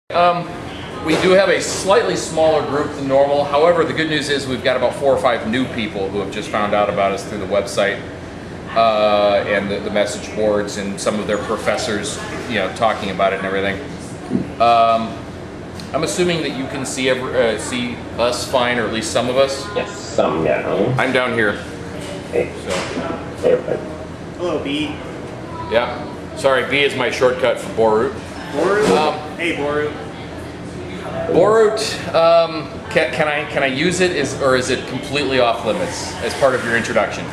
We do have a slightly smaller group than normal. However, the good news is we've got about 4 or 5 new people who have just found out about us through the website and the message boards, and some of their professors, talking about it and everything. I'm assuming that you can see us fine, or at least some of us. Yes, some, yeah. I'm down here. Hey. So. Hey, everybody. Hello, B. Yeah. Sorry, B is my shortcut for Borut. Borut? Hey, Borut. Borut, can I use it, or is it completely off limits as part of your introduction?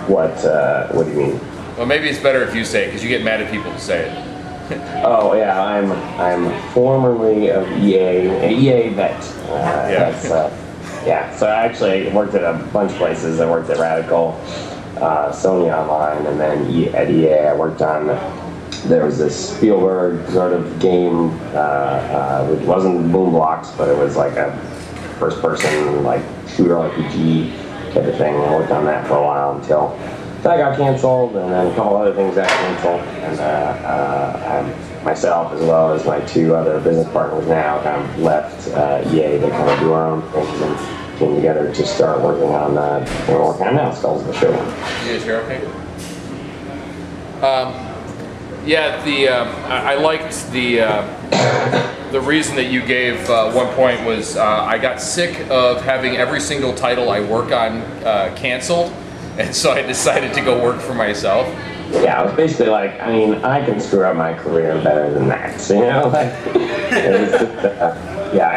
What do you mean? Well, maybe it's better if you say it, because you get mad at people who say it. Oh yeah, I'm formerly of EA, an EA vet. So I actually worked at a bunch of places. I worked at Radical, Sony Online, and then at EA I worked on. There was this Spielberg sort of game, which wasn't Boom Blocks, but it was like a first-person like shooter RPG type of thing. I worked on that for a while until that got canceled, and then a couple other things got canceled, and I, myself, as well as my 2 other business partners, now kind of left EA to kind of do our own things and came together to start working on what we're working on now, Skulls of the Show. You guys hear okay? I liked the reason that you gave one point was I got sick of having every single title I work on canceled, and so I decided to go work for myself. Yeah, I was basically like, I mean, I can screw up my career better than that,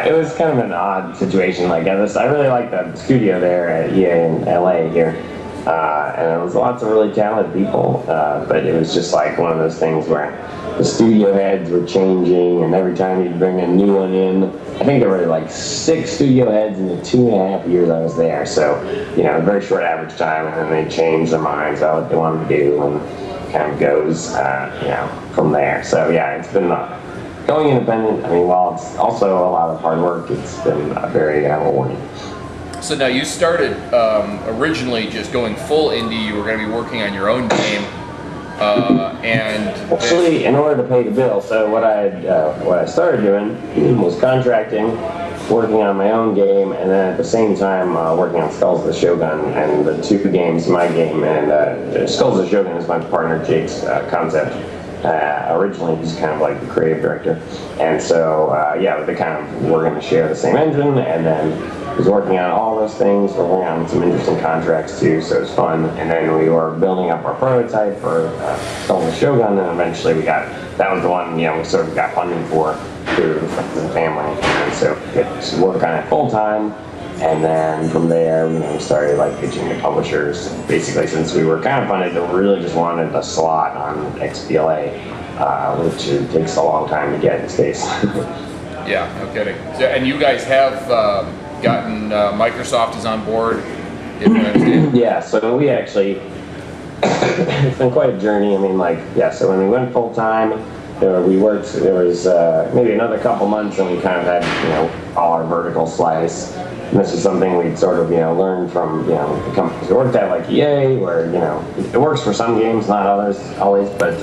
it was kind of an odd situation. Like, I really liked the studio there at EA in LA here. And it was lots of really talented people, but it was just like one of those things where the studio heads were changing, and every time you'd bring a new one in, I think there were like 6 studio heads in the 2.5 years I was there, so, a very short average time, and then they changed their minds about what they wanted to do, and kind of goes, from there. So yeah, it's been going independent. I mean, while it's also a lot of hard work, it's been very rewarding. So now you started originally just going full indie. You were going to be working on your own game, and actually, in order to pay the bill. So what I started doing was contracting, working on my own game, and then at the same time working on Skulls of the Shogun, and the 2 games, my game and Skulls of the Shogun is my partner Jake's concept. Originally, he's kind of like the creative director, and so we're going to share the same engine, and then was working on all those things. We're working on some interesting contracts too, so it was fun. And then we were building up our prototype for Skulls of the Shogun, and eventually that was the one we sort of got funding for through friends and family, and so it worked on it full time. And then from there, we started like pitching to publishers. Basically, since we were kind of funded, they really just wanted a slot on XBLA, which takes a long time to get these days. Yeah, no kidding. So, and you guys have gotten Microsoft is on board. Yeah, so we actually it's been quite a journey. I mean, so when we went full time, we worked. There was maybe another couple months, and we kind of had all our vertical slice. And this is something we'd sort of learned from the companies we worked at, like EA, where it works for some games, not others always. But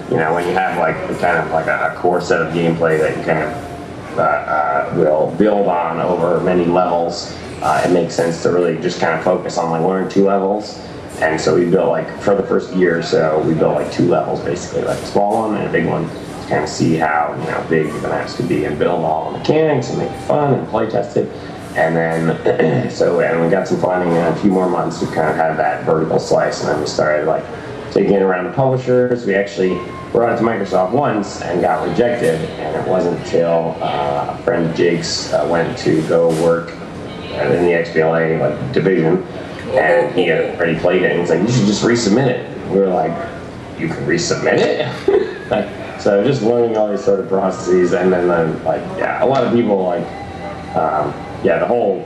when you have like kind of like a core set of gameplay that you kind of will build on over many levels, it makes sense to really just kind of focus on like 1 or 2 levels. And so we built like for the first year or so, we built like 2 levels basically, like a small one and a big one, to kind of see how big the maps could be and build all the mechanics and make it fun and play test it. And then, and we got some funding, and a few more months we kind of had that vertical slice, and then we started like taking it around the publishers. We actually brought it to Microsoft once and got rejected, and it wasn't until a friend of Jake's went to go work in the XBLA division, and he had already played it, and he's like, you should just resubmit it. We were like, you can resubmit it? So just learning all these sort of processes, and then a lot of people the whole,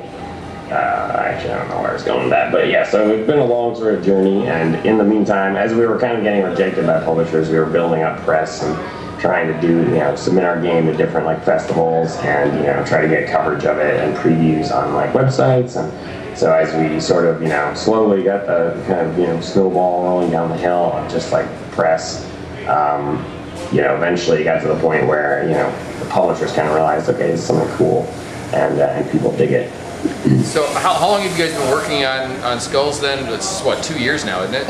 actually I don't know where it's going with that, but yeah, so it's been a long sort of journey, and in the meantime, as we were kind of getting rejected by publishers, we were building up press and trying to do, submit our game to different festivals and, try to get coverage of it and previews on websites. And so as we sort of, slowly got the kind of, snowball rolling down the hill of just press, eventually got to the point where, the publishers kind of realized, okay, this is something cool, and people dig it. So how long have you guys been working on Skulls then? It's what, 2 years now, isn't it?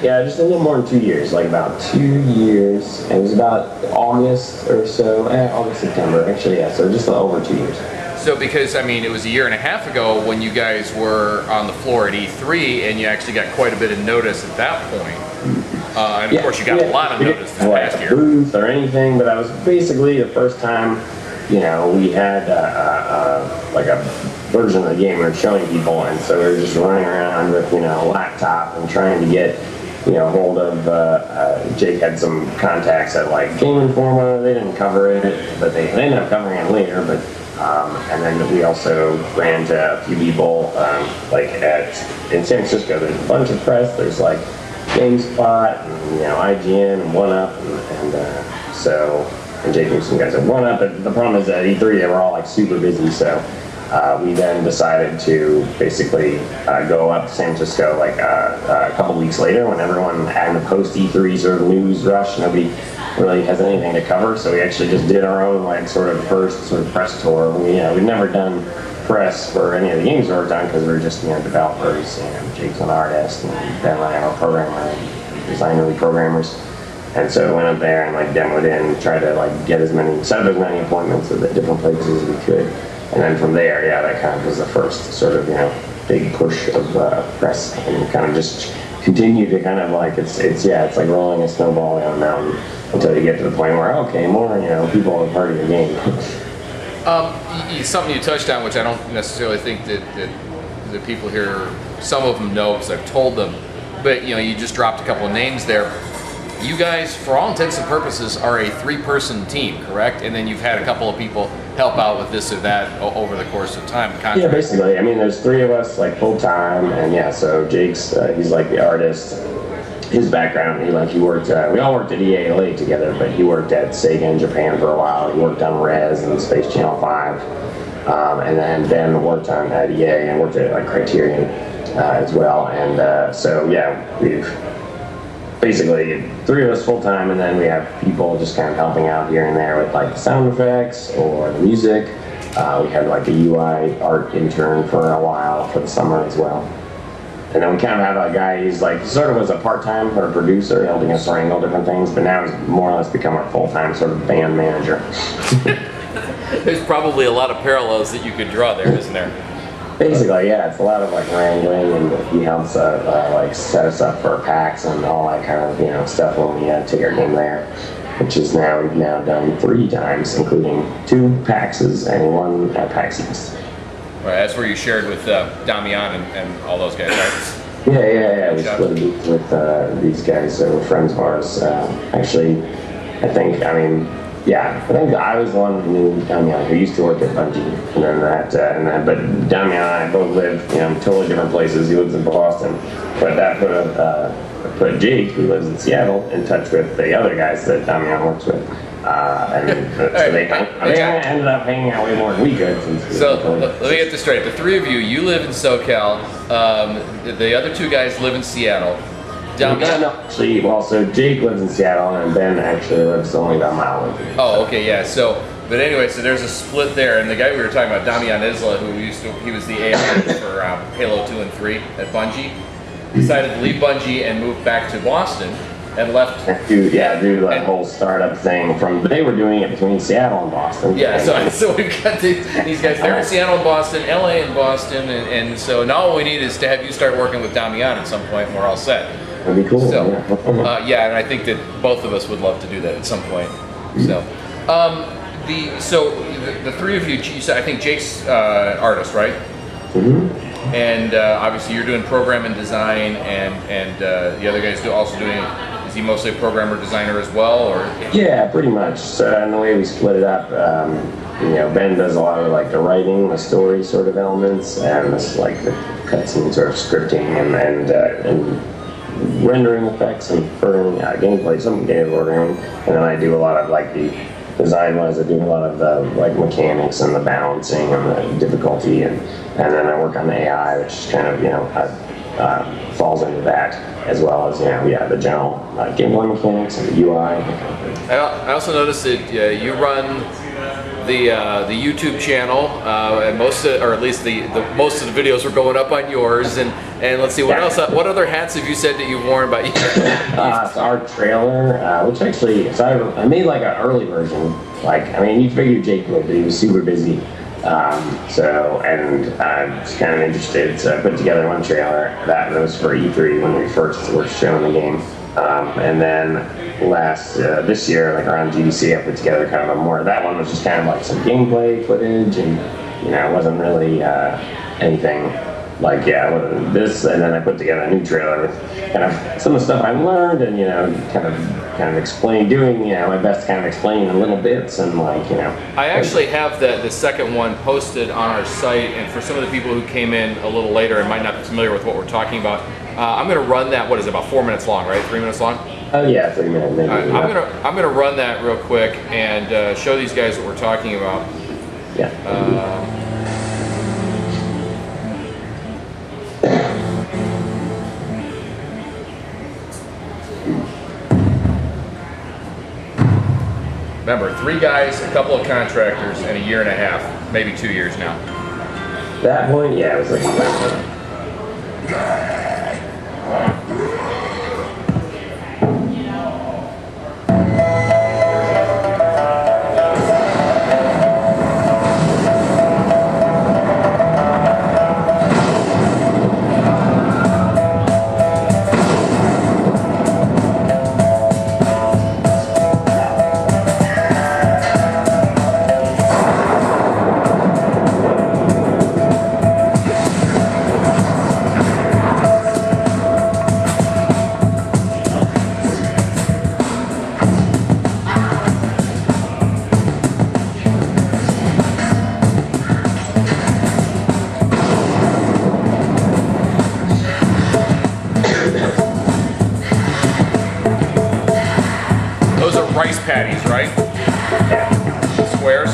Yeah, just a little more than 2 years, like about 2 years. It was about August or so, August, September, actually, yeah, so just over 2 years. So because, it was a year and a half ago when you guys were on the floor at E3 and you actually got quite a bit of notice at that point. And of course you got a lot of notice this past year. Booth or anything, but that was basically the first time, we had like a version of the game we were showing people, and so we were just running around with, a laptop and trying to get, hold of, Jake had some contacts at like Game Informer. They didn't cover it, but they ended up covering it later, but and then we also ran to a few people, like in San Francisco, there's a bunch of press, there's like GameSpot and, IGN and 1UP, and Jake knew some guys at 1UP, but the problem is at E3 they were all like super busy, so we then decided to basically go up to San Francisco like a couple weeks later when everyone had the post E3 sort of news rush. Nobody really has anything to cover, so we actually just did our own like sort of first sort of press tour. We'd never done press for any of the games we worked on because we were just developers, Jake's an artist and Ben and I are a programmer and designer programmers. And so we went up there and like demoed in and tried to like set up as many appointments at the different places as we could. And then from there, that kind of was the first sort of, big push of press, and kind of just continue to kind of like, it's like rolling a snowball down a mountain until you get to the point where, okay, more, people have heard of the game. Something you touched on, which I don't necessarily think that the people here, some of them know because I've told them, but you just dropped a couple of names there. You guys, for all intents and purposes, are a 3-person team, correct? And then you've had a couple of people help out with this or that over the course of time. Yeah, basically. There's 3 of us like full time, and so Jake's he's like the artist. His background, he worked. We all worked at EA LA together, but he worked at Sega in Japan for a while. He worked on Rez and Space Channel 5, and then Ben worked at EA and worked at like Criterion as well. And we've basically 3 of us full time, and then we have people just kind of helping out here and there with like the sound effects or the music. We had like a UI art intern for a while for the summer as well. And then we kind of have a guy, he's like sort of was a part-time or a producer helping us wrangle different things, but now he's more or less become our full-time sort of band manager. There's probably a lot of parallels that you could draw there, isn't there? Basically, it's a lot of like wrangling, and he helps like set us up for PAX and all that kind of stuff when we take our game there, which is we've now done 3 times, including 2 PAXs and 1 at PAX East. Right, that's where you shared with Damian and all those guys, right? Yeah. We split a booth with these guys, so we're friends of ours. Actually, I think I was the one who knew Damian, who used to work at Bungie, but Damian and I both live, totally different places. He lives in Boston, but that put Jake, who lives in Seattle, in touch with the other guys that Damian works with. So they ended up hanging out way more than we could. Let me get this straight. The 3 of you live in SoCal. The other 2 guys live in Seattle. So Jake lives in Seattle, and Ben actually lives only about a mile away. Oh, okay, yeah. So there's a split there, and the guy we were talking about, Damian Isla, he was the AI for Halo 2 and 3 at Bungie, decided to leave Bungie and move back to Boston. And left. Do that whole startup thing they were doing it between Seattle and Boston. Yeah, so we've got these guys. They're in Seattle and Boston, LA and Boston, and so now all we need is to have you start working with Damian at some point, and we're all set. That'd be cool. So, and I think that both of us would love to do that at some point. So, the 3 of you said, I think Jake's artist, right? Mm-hmm. And obviously you're doing program and design, and the other guy's also doing. Is he mostly a programmer designer as well, or? Yeah, pretty much. So, and the way we split it up, Ben does a lot of like the writing, the story sort of elements, and this like the cutscene sort of scripting and rendering effects and gameplay, some game ordering, and then I do a lot of like the design-wise. I do a lot of the like mechanics and the balancing and the difficulty, and then I work on the AI, which is kind of falls into that, as well as the general gameplay mechanics and the UI. I also noticed that you run the YouTube channel, and most of the videos were going up on yours. And let's see, what else? What other hats have you said that you've worn about you? It's our trailer, which actually, I made like an early version. You figured Jake would, but he was super busy. I'm just kind of interested, so I put together one trailer that was for E3 when we first were showing the game. And then this year, around GDC, I put together kind of that one was just kind of like some gameplay footage, and it wasn't really anything this, and then I put together a new trailer with kind of some of the stuff I learned, and kind of explain, doing my best to kind of explain in little bits, and I actually have the second one posted on our site, and for some of the people who came in a little later and might not be familiar with what we're talking about, I'm going to run that. What is it, about 4 minutes long, right? 3 minutes long? Oh yeah, 3 minutes. Maybe, right, I'm gonna run that real quick and show these guys what we're talking about. Yeah. Remember, 3 guys, a couple of contractors, and a year and a half, maybe 2 years now. At that point, yeah, it was like. Rice patties, right? Squares?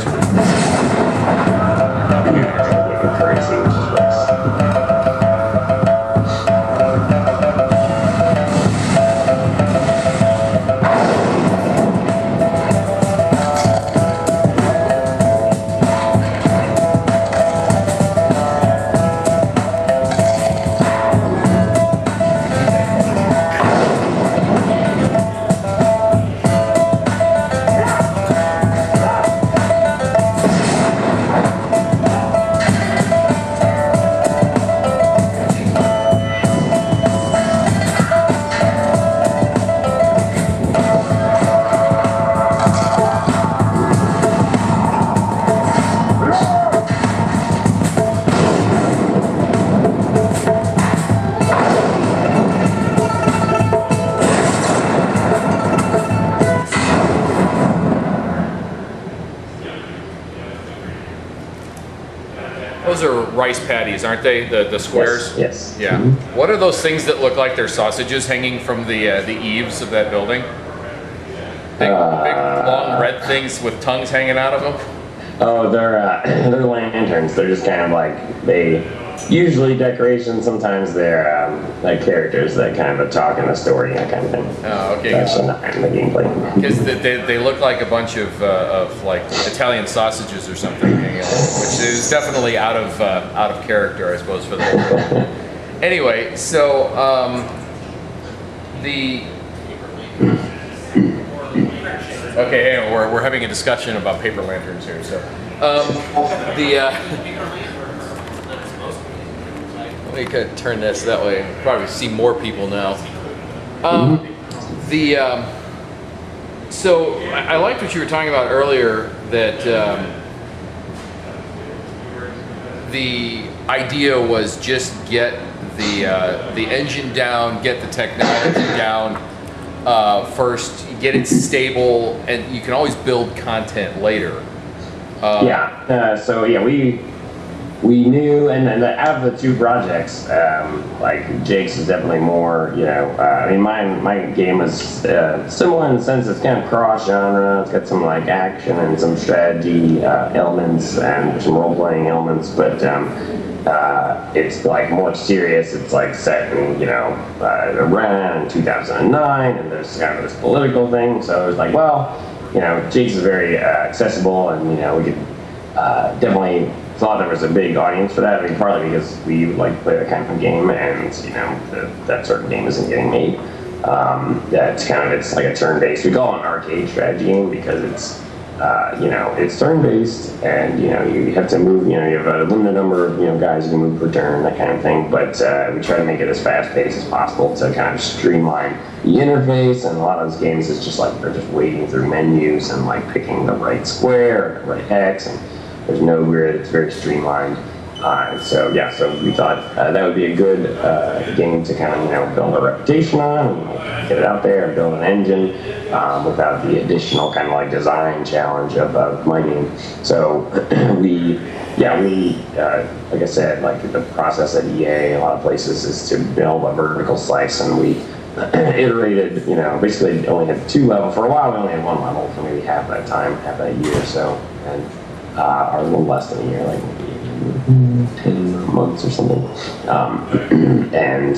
Those are rice patties, aren't they? The squares? Yes. Yeah. Mm-hmm. What are those things that look like they're sausages hanging from the eaves of that building? Big long red things with tongues hanging out of them? Oh, they're lanterns. They're just kind of usually decorations. Sometimes they're like characters that kind of talk in the story, that kind of thing. Oh, okay. That's not in the gameplay. Because they look like a bunch of like Italian sausages or something, which is definitely out of character, I suppose, for them. Anyway, so okay, anyway, we're having a discussion about paper lanterns here. So let me kind of turn this that way. Probably see more people now. So I liked what you were talking about earlier, that the idea was just get the engine down, get the technology down first, get it stable, and you can always build content later. We knew, and out of the 2 projects, like Jake's is definitely more, I mean, my game was similar in the sense it's kind of cross genre. It's got some action and some strategy elements and some role playing elements, but it's like more serious. It's like set in, Iran in 2009, and there's kind of this political thing. So it was like, well, Jake's is very accessible, and we could definitely thought there was a big audience for that. I mean, partly because we like play that kind of game, and that certain game isn't getting made. It's like a turn-based. We call it an arcade strategy game because it's it's turn-based, and you have to move. You have a limited number of guys you can move per turn, that kind of thing. But we try to make it as fast-paced as possible to kind of streamline the interface. And a lot of those games is just like they're just wading through menus and like picking the right square, the right hex, and there's no grid. It's very streamlined. So we thought that would be a good game to kind of build a reputation on and get it out there and build an engine without the additional kind of like design challenge of my game. So we like I said, like the process at EA, a lot of places is to build a vertical slice, and we iterated. Basically only had 2 levels for a while. We only had 1 level for maybe half that time, half that year or so, and or a little less than a year, like maybe 10 months or something. And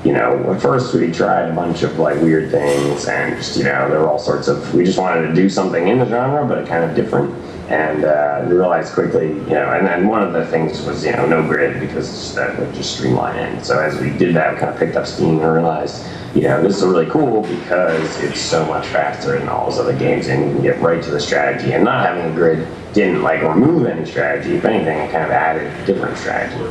at first we tried a bunch of like weird things, and just there were all sorts of. We just wanted to do something in the genre, but kind of different. And we realized quickly, and one of the things was no grid, because that would just streamline it. And so as we did that, we kind of picked up steam and realized, this is really cool because it's so much faster than all those other games, and you can get right to the strategy. And not having a grid didn't like remove any strategy. If anything, it kind of added different strategy.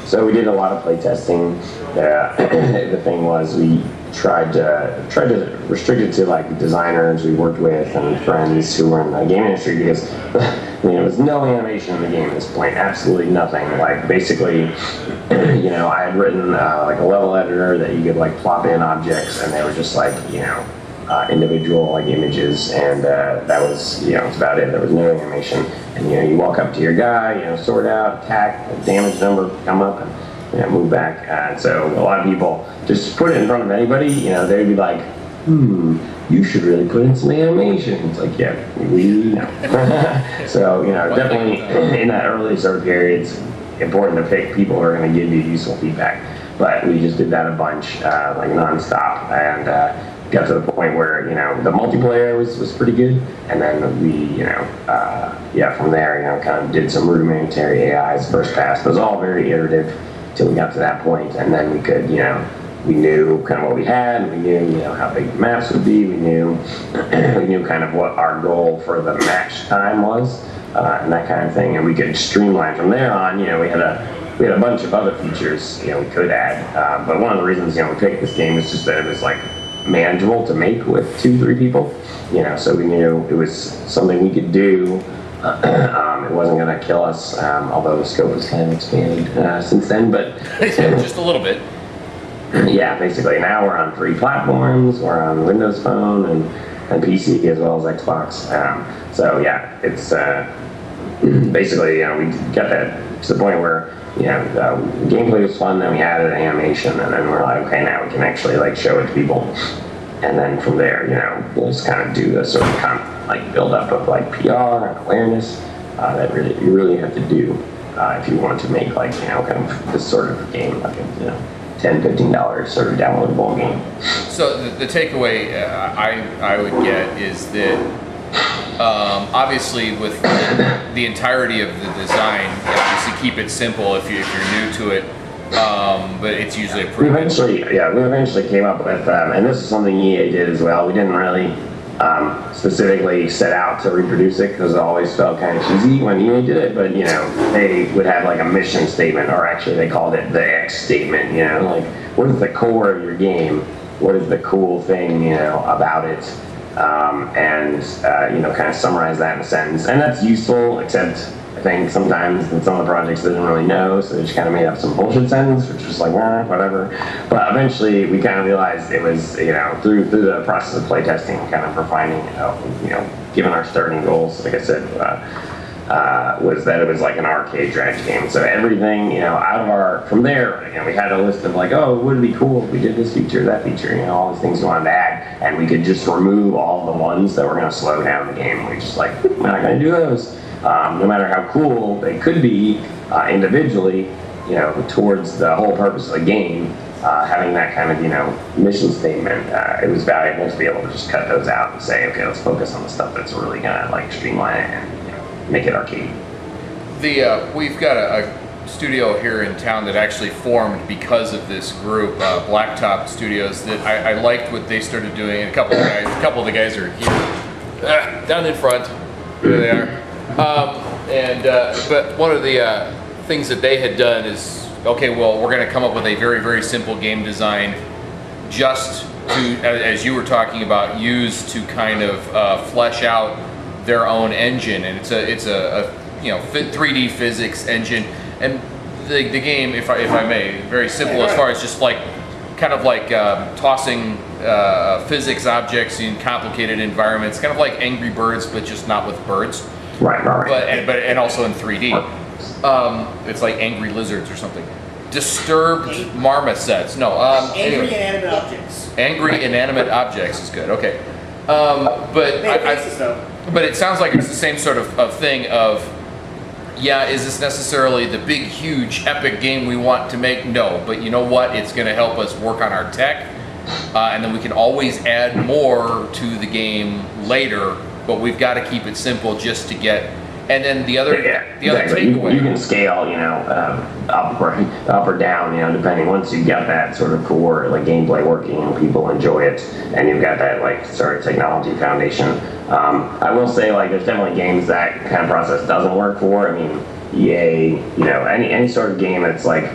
So we did a lot of play testing. The thing was, we tried to restrict it to like designers we worked with and friends who were in the game industry, because there was no animation in the game at this point, absolutely nothing. Like basically, I had written like a level editor that you could like plop in objects, and they were just like individual like images, and that was that's about it. There was no animation, and you walk up to your guy, sort out, attack, damage number come up, and move back. And so a lot of people just put it in front of anybody, they'd be like, you should really put in some animation. It's like, yeah, we know. So definitely in that early sort of period, it's important to pick people who are going to give you useful feedback. But we just did that a bunch, like nonstop, and got to the point where the multiplayer was pretty good, and then we from there kind of did some rudimentary AIs first pass. It was all very iterative till we got to that point, and then we could we knew kind of what we had, we knew how big the maps would be, we knew kind of what our goal for the match time was, and that kind of thing, and we could streamline from there on. We had a bunch of other features we could add, but one of the reasons we picked this game is just that it was like manageable to make with 2-3 people, so we knew it was something we could do. It wasn't going to kill us, although the scope has kind of expanded since then, but just a little bit. Yeah, basically now we're on 3 platforms. We're on Windows Phone and PC as well as Xbox. So yeah, it's basically we got that to the point where the gameplay was fun, then we added animation, and then we're like, okay, now we can actually like show it to people, and then from there we'll just kind of do the sort of like build up of like PR and awareness that you really have to do if you want to make like kind of this sort of game, like a $10-15 sort of downloadable game. So the takeaway I would get is that obviously with the entirety of the design, obviously keep it simple if you're new to it, but it's usually a pretty. We eventually came up with, and this is something EA did as well. We didn't really specifically set out to reproduce it because it always felt kind of cheesy when EA did it, but they would have like a mission statement, or actually they called it the X statement. Like what is the core of your game? What is the cool thing about it? And kind of summarize that in a sentence, and that's useful. Except I think sometimes in some of the projects they didn't really know, so they just kind of made up some bullshit sentence, which was like whatever. But eventually we kind of realized it was through the process of playtesting, kind of refining given our starting goals, like I said, was that it was like an arcade strategy game. So everything out of from there, we had a list of like, oh, would it be cool if we did this feature, that feature, all these things we wanted to add, and we could just remove all the ones that were going to slow down the game. We just like, we're not going to do those. No matter how cool they could be, individually, towards the whole purpose of the game, having that kind of, mission statement, it was valuable to be able to just cut those out and say, okay, let's focus on the stuff that's really gonna like streamline it and make it arcade. We've got a studio here in town that actually formed because of this group, Blacktop Studios, that I liked what they started doing, and a couple of the guys are here, down in front, there they are. But one of the things that they had done is, okay, well, we're going to come up with a very, very simple game design just to, as you were talking about, use to kind of flesh out their own engine, and it's a 3D physics engine, and the game, if I may, very simple as far as just like kind of like tossing physics objects in complicated environments, kind of like Angry Birds, but just not with birds. Right. But also in 3D. It's like Angry Lizards or something. Disturbed marmosets. No. Angry inanimate objects. Angry inanimate objects is good. Okay. But but it sounds like it's the same sort of thing of, is this necessarily the big, huge, epic game we want to make? No, but you know what? It's going to help us work on our tech, and then we can always add more to the game later, but we've got to keep it simple just to get. And then the other takeaway. You can scale, up or down, depending. Once you get that sort of core like gameplay working and people enjoy it, and you've got that like sort of technology foundation. I will say, like, there's definitely games that kind of process doesn't work for. I mean, EA, any sort of game that's like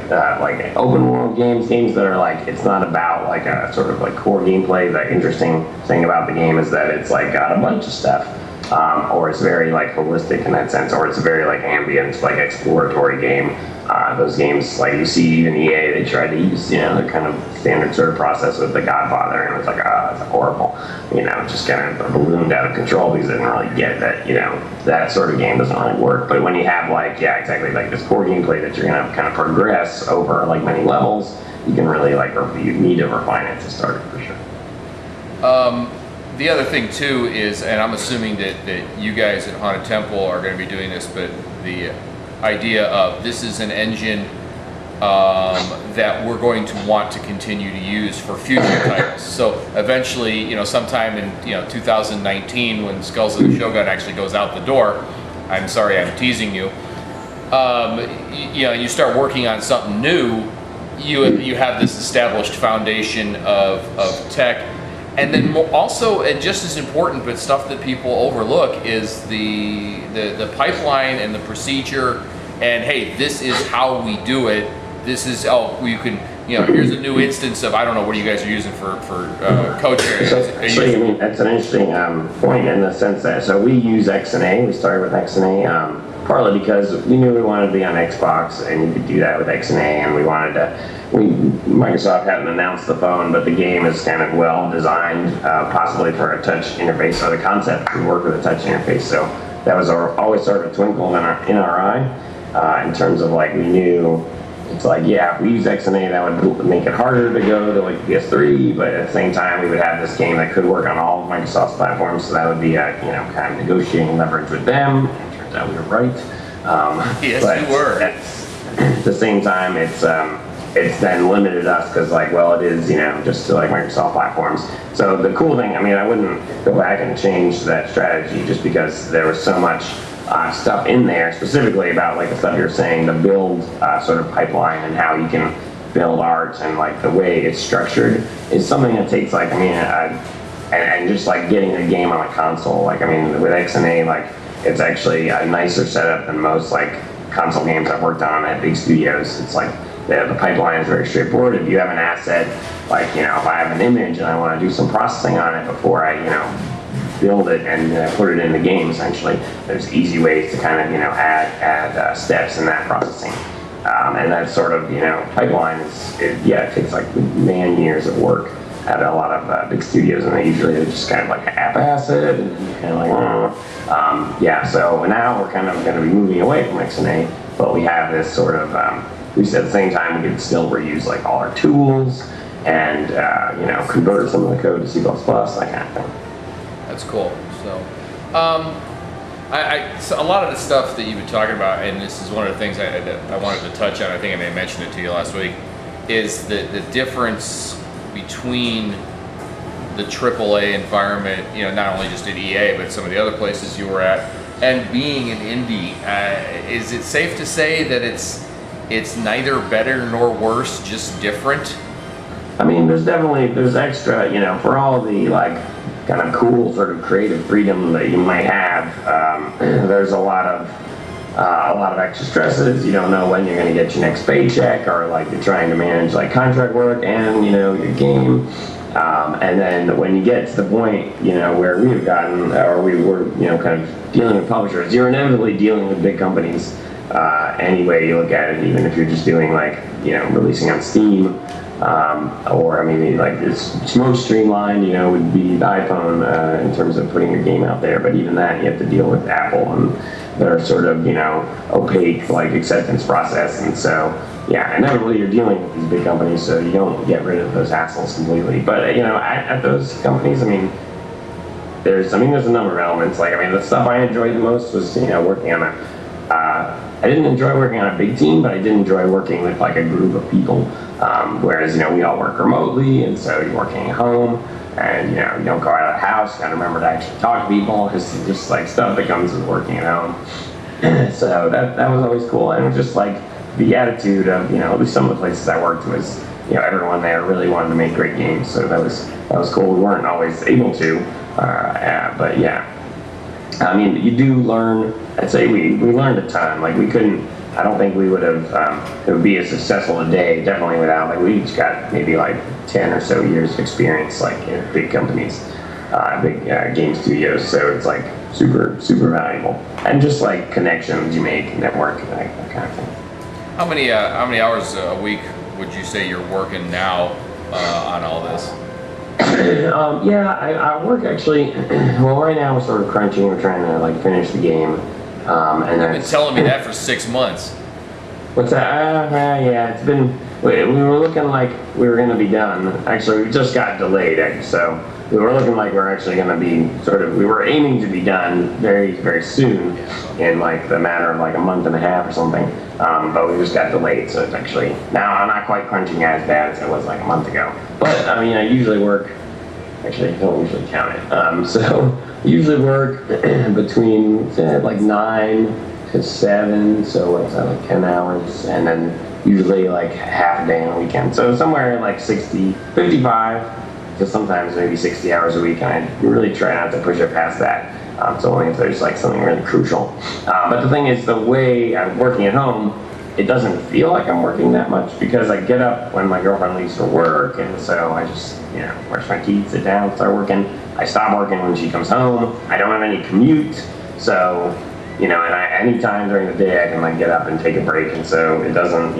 open world games that are like, it's not about like a sort of like core gameplay. The interesting thing about the game is that it's like got a bunch of stuff. Or it's very like holistic in that sense, or it's a very like ambient, like exploratory game. Those games, like you see even EA, they try to use, the kind of standard sort of process with The Godfather, and it's like, it's horrible. Just kind of ballooned out of control because they didn't really get that, that sort of game doesn't really work. But when you have like, exactly, like this core gameplay that you're gonna kind of progress over like many levels, you can really like, you need to refine it to start it for sure. The other thing too is, and I'm assuming that you guys at Haunted Temple are going to be doing this, but the idea of this is an engine that we're going to want to continue to use for future titles. So eventually, sometime in 2019, when Skulls of the Shogun actually goes out the door, I'm sorry, I'm teasing you. You start working on something new. You have this established foundation of tech. And then also, and just as important, but stuff that people overlook, is the pipeline and the procedure. And hey, this is how we do it. This is you can here's a new instance of, I don't know, what you guys are using for code sharing. So that's an interesting point in the sense that we use XNA. We started with XNA partly because we knew we wanted to be on Xbox, and you could do that with XNA, and we wanted to. Microsoft hadn't announced the phone, but the game is kind of well designed, possibly for a touch interface, or the concept would work with a touch interface. So that was always sort of a twinkle in our eye, in terms of like, we knew it's like, if we use XNA, that would make it harder to go to like PS3, but at the same time, we would have this game that could work on all of Microsoft's platforms. So that would be kind of negotiating leverage with them. And it turns out we were right. Yes, you were. At the same time, it's then limited us because, like, well, it is, just to like Microsoft platforms. So the cool thing, I wouldn't go back and change that strategy just because there was so much stuff in there, specifically about like the stuff you're saying, the build sort of pipeline and how you can build art, and like the way it's structured is something that takes like, and just like getting a game on a console, like, with XNA, like, it's actually a nicer setup than most like console games I've worked on at big studios. It's like, the pipeline is very straightforward. If you have an asset, like, if I have an image and I want to do some processing on it before I, build it and put it in the game, essentially, there's easy ways to kind of, add steps in that processing. And that sort of, pipeline it takes like man years of work at a lot of big studios, and they're just kind of like half-ass it, and kind of like, so now we're kind of going to be moving away from XNA, but we have this sort of, we said at the same time we could still reuse like all our tools and convert some of the code to C++, that kind of thing. That's cool. So, So a lot of the stuff that you've been talking about, and this is one of the things I wanted to touch on, I think I may have mentioned it to you last week, is the difference between the AAA environment, not only just at EA, but some of the other places you were at, and being in Indy. Is it safe to say that it's neither better nor worse, just different? I mean, there's extra, for all the kind of cool sort of creative freedom that you might have. There's a lot of extra stresses. You don't know when you're going to get your next paycheck, or you're trying to manage contract work and your game. And then when you get to the point, where we've gotten, or we were, kind of dealing with publishers, you're inevitably dealing with big companies. Any way you look at it, even if you're just doing releasing on Steam. Or I mean, it's most streamlined, would be the iPhone in terms of putting your game out there. But even that, you have to deal with Apple and their sort of opaque acceptance process. And so yeah, inevitably you're dealing with these big companies, so you don't get rid of those hassles completely. But at those companies, there's a number of elements. The stuff I enjoyed the most was working on I didn't enjoy working on a big team, but I did enjoy working with a group of people. Whereas we all work remotely, and so you're working at home, and you don't go out of the house. Got to remember to actually talk to people. Just stuff that comes with working at home. So that was always cool, and it was just the attitude of at least some of the places I worked was everyone there really wanted to make great games. So that was cool. We weren't always able to, but yeah. You do learn. I'd say we learned a ton. We couldn't. I don't think we would have. It would be as successful today. Definitely without. We each got maybe 10 or so years of experience, in big companies, big game studios. So it's super valuable, and just connections you make, network, that kind of thing. How many hours a week would you say you're working now on all this? I work actually. Well, right now we're sort of crunching. We're trying to finish the game, and You've been telling me that for 6 months. What's that? Yeah, it's been. We were looking like we were going to be done. Actually, we just got delayed. So we were looking like we're actually going to be we were aiming to be done very, very soon, in the matter of a month and a half or something. But we just got delayed, so it's actually now I'm not quite crunching as bad as it was a month ago. But I usually work. Actually, I don't usually count it. So I usually work between 9 to 7. So what's that? 10 hours, and then usually half a day on a weekend. So somewhere 55 to sometimes maybe 60 hours a week. And I really try not to push it past that. So only if there's something really crucial. But the thing is, the way I'm working at home, it doesn't feel like I'm working that much, because I get up when my girlfriend leaves for work, and so I just brush my teeth, sit down, start working. I stop working when she comes home. I don't have any commute, so and any time during the day I can get up and take a break, and so it doesn't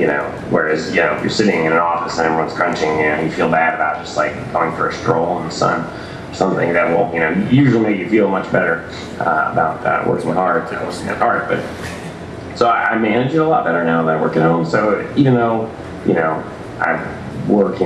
whereas if you're sitting in an office and everyone's crunching, you feel bad about just going for a stroll in the sun. Something that will usually make you feel much better about working hard. But so I manage it a lot better now that I work at home. So even though I've worked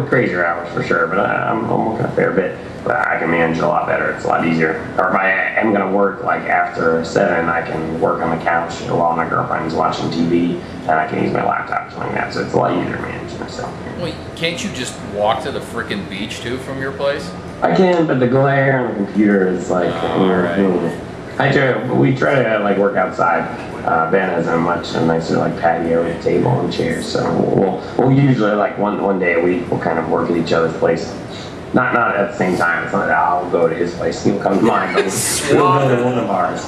crazier hours for sure, but I'm working a fair bit. But I can manage it a lot better. It's a lot easier. Or if I am going to work after 7, I can work on the couch while my girlfriend's watching TV, and I can use my laptop or something like that. So it's a lot easier to manage myself. Well, can't you just walk to the frickin' beach too from your place? I can, but the glare on the computer is Right. We try to work outside. Ben has a much nicer patio and table and chairs, so we'll usually one day a week we'll kind of work at each other's place. Not at the same time. It's not that I'll go to his place and he'll come to mine, but we'll go to one of ours.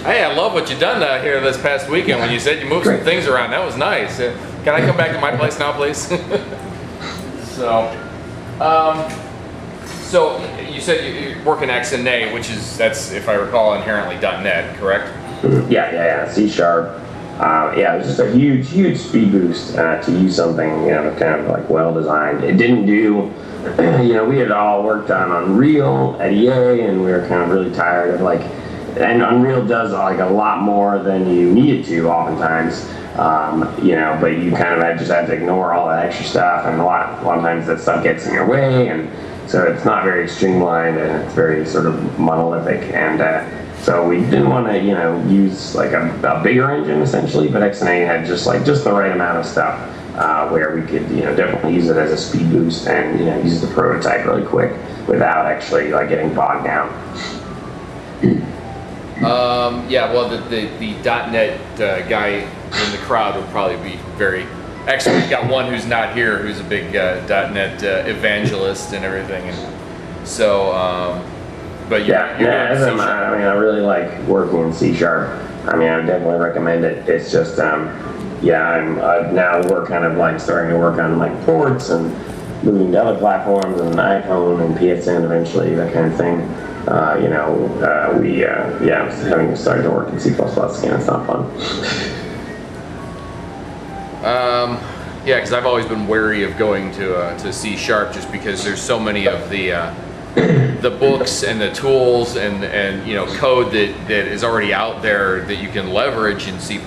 Hey, I love what you done here this past weekend when you said you moved some things around. That was nice. Can I come back to my place now, please? So you said you're working X and A, that's, if I recall, inherently .NET, correct? Yeah. C#. It was just a huge speed boost to use something, kind of well designed. It didn't do, we had all worked on Unreal at EA, and we were kind of really tired of and Unreal does a lot more than you need it to oftentimes. But you kind of just have to ignore all that extra stuff, and a lot of times that stuff gets in your way, and So it's not very streamlined, and it's very sort of monolithic. And so we didn't want to, use like a bigger engine essentially, but XNA had just the right amount of stuff where we could, definitely use it as a speed boost and use the prototype really quick without actually like getting bogged down. Yeah, well, the .NET guy in the crowd would probably be very. Actually, we've got one who's not here, who's a big .NET evangelist and everything, and so. But I really like working in C#. I mean, I would definitely recommend it. It's just, now we're kind of like starting to work on like ports and moving to other platforms and iPhone and PSN eventually, that kind of thing. Having started to work in C++ again, it's not fun. Yeah, because I've always been wary of going to C# just because there's so many of the books and the tools and code that is already out there that you can leverage in C++.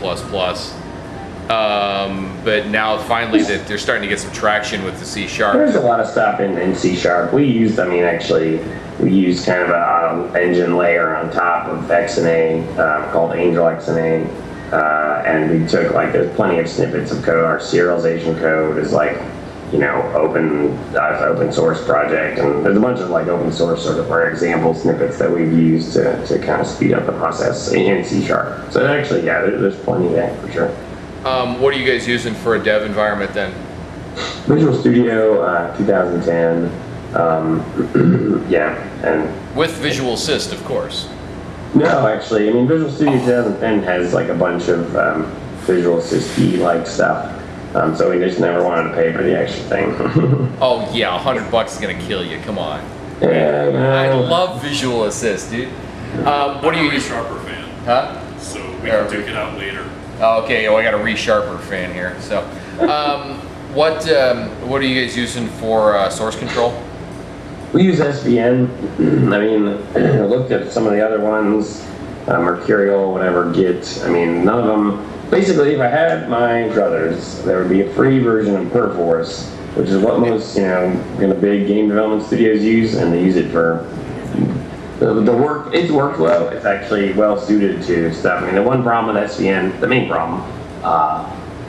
But now finally that they're starting to get some traction with the C#. There's a lot of stuff in C#. We used kind of an engine layer on top of XNA called Angel XNA. And we took there's plenty of snippets of code. Our serialization code is open source project, and there's a bunch of open source sort of example snippets that we've used to kind of speed up the process in C#. So actually, there's plenty there for sure. What are you guys using for a dev environment then? Visual Studio 2010. And with Visual Assist, of course. No, actually, I mean Visual Studio 2010 has a bunch of Visual Assist-y stuff. So we just never wanted to pay for the extra thing. Oh yeah, $100 is gonna kill you. Come on. Yeah, I love Visual Assist, dude. What do you use? ReSharper fan. Huh? So we can take it out later. Oh, okay. Well, I got a ReSharper fan here. So, what are you guys using for source control? We use SVN. I mean, I looked at some of the other ones, Mercurial, whatever, Git. I mean, none of them. Basically, if I had my druthers, there would be a free version of Perforce, which is what most, big game development studios use, and they use it for its workflow. It's actually well suited to stuff. I mean, the one problem with SVN, the main problem,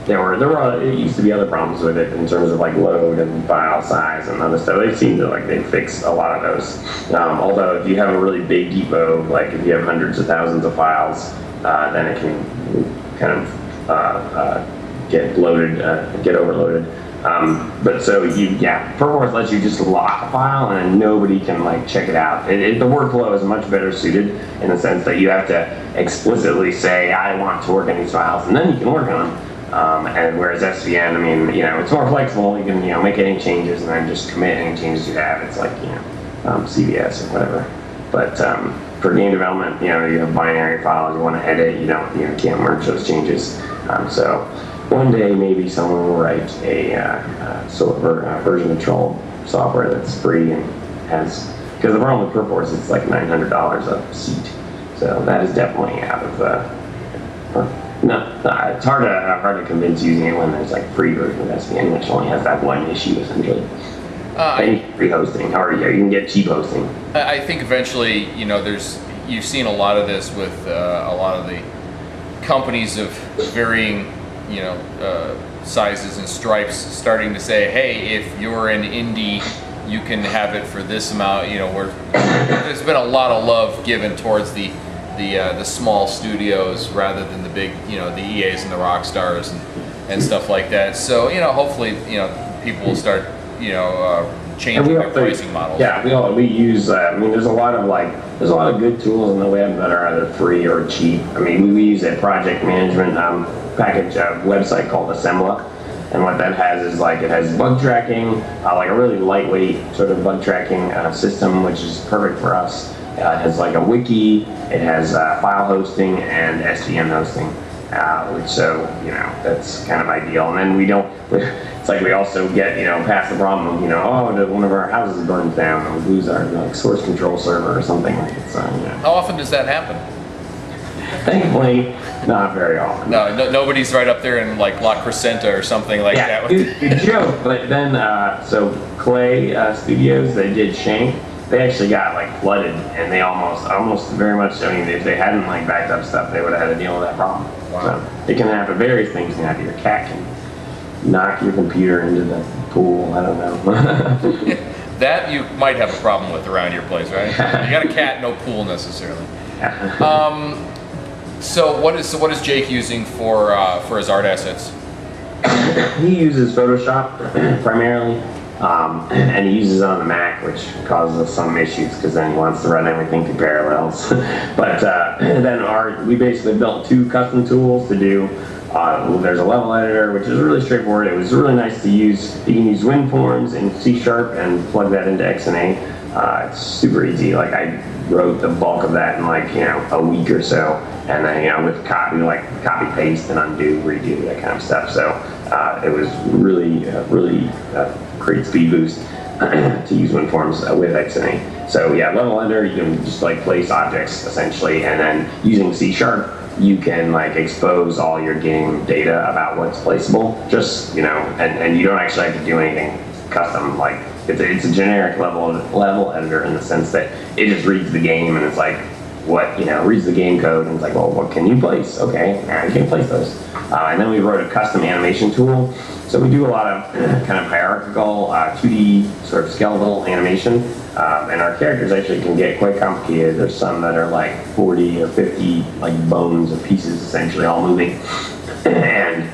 it used to be other problems with it in terms of load and file size and other stuff. They seem to they fix a lot of those. Although if you have a really big depot, if you have hundreds of thousands of files, then it can kind of get loaded, get overloaded. But so Perforce lets you just lock a file and then nobody can check it out. The workflow is much better suited in the sense that you have to explicitly say, I want to work on these files, and then you can work on them. And whereas SVN, I mean, it's more flexible. You can, make any changes and then just commit any changes you have. It's like, CVS or whatever. But for game development, you have binary files you want to edit. You can't merge those changes. So one day maybe someone will write a version control software that's free and has, because the problem with Perforce, it's $900 a seat. So that is definitely out of it's hard to convince using it when there's free version of SVN, which only has that one issue essentially. Free hosting, or you can get cheap hosting. I think eventually, you've seen a lot of this with a lot of the companies of varying, sizes and stripes starting to say, hey, if you're an Indy, you can have it for this amount. There's been a lot of love given towards the small studios rather than the big, the EAs and the Rockstars and stuff like that. So, hopefully, people will start, changing their pricing models. Yeah, we use. There's a lot of good tools on the web that are either free or cheap. I mean, we use a project management package website called Assembla, and what that has is it has bug tracking, a really lightweight sort of bug tracking system, which is perfect for us. It has a wiki, it has file hosting and SVN hosting, that's kind of ideal. And then we also get, past the problem of, one of our houses burns down and we lose our source control server or something. How often does that happen? Thankfully, not very often. Nobody's right up there in like La Crescenta or something like that. Good joke. But then, so Clay Studios, they did Shank. They actually got like flooded, and they almost very much. I mean, if they hadn't like backed up stuff, they would have had to deal with that problem. Wow. So it can happen. Various things can happen. Your cat can knock your computer into the pool. I don't know. That you might have a problem with around your place, right? You got a cat, no pool necessarily. So what is Jake using for his art assets? He uses Photoshop primarily, and he uses it on the Mac, which causes us some issues because then he wants to run everything through Parallels. But then we basically built 2 custom tools to do. There's a level editor, which is really straightforward. It was really nice to use. You can use WinForms in C# and plug that into XNA. It's super easy. Like I wrote the bulk of that in like a week or so, and then with copy paste and undo, redo, that kind of stuff. So it was really great speed boost to use WinForms with XNA. So yeah, level editor, you can just like place objects essentially, and then using C# you can like expose all your game data about what's placeable. Just and you don't actually have to do anything custom. Like it's a generic level editor in the sense that it just reads the game and it's like reads the game code and it's like, well, what can you place? Okay, now you can place those. And then we wrote a custom animation tool. So we do a lot of kind of hierarchical 2D sort of skeletal animation. And our characters actually can get quite complicated. There's some that are like 40 or 50 like bones or pieces essentially all moving. And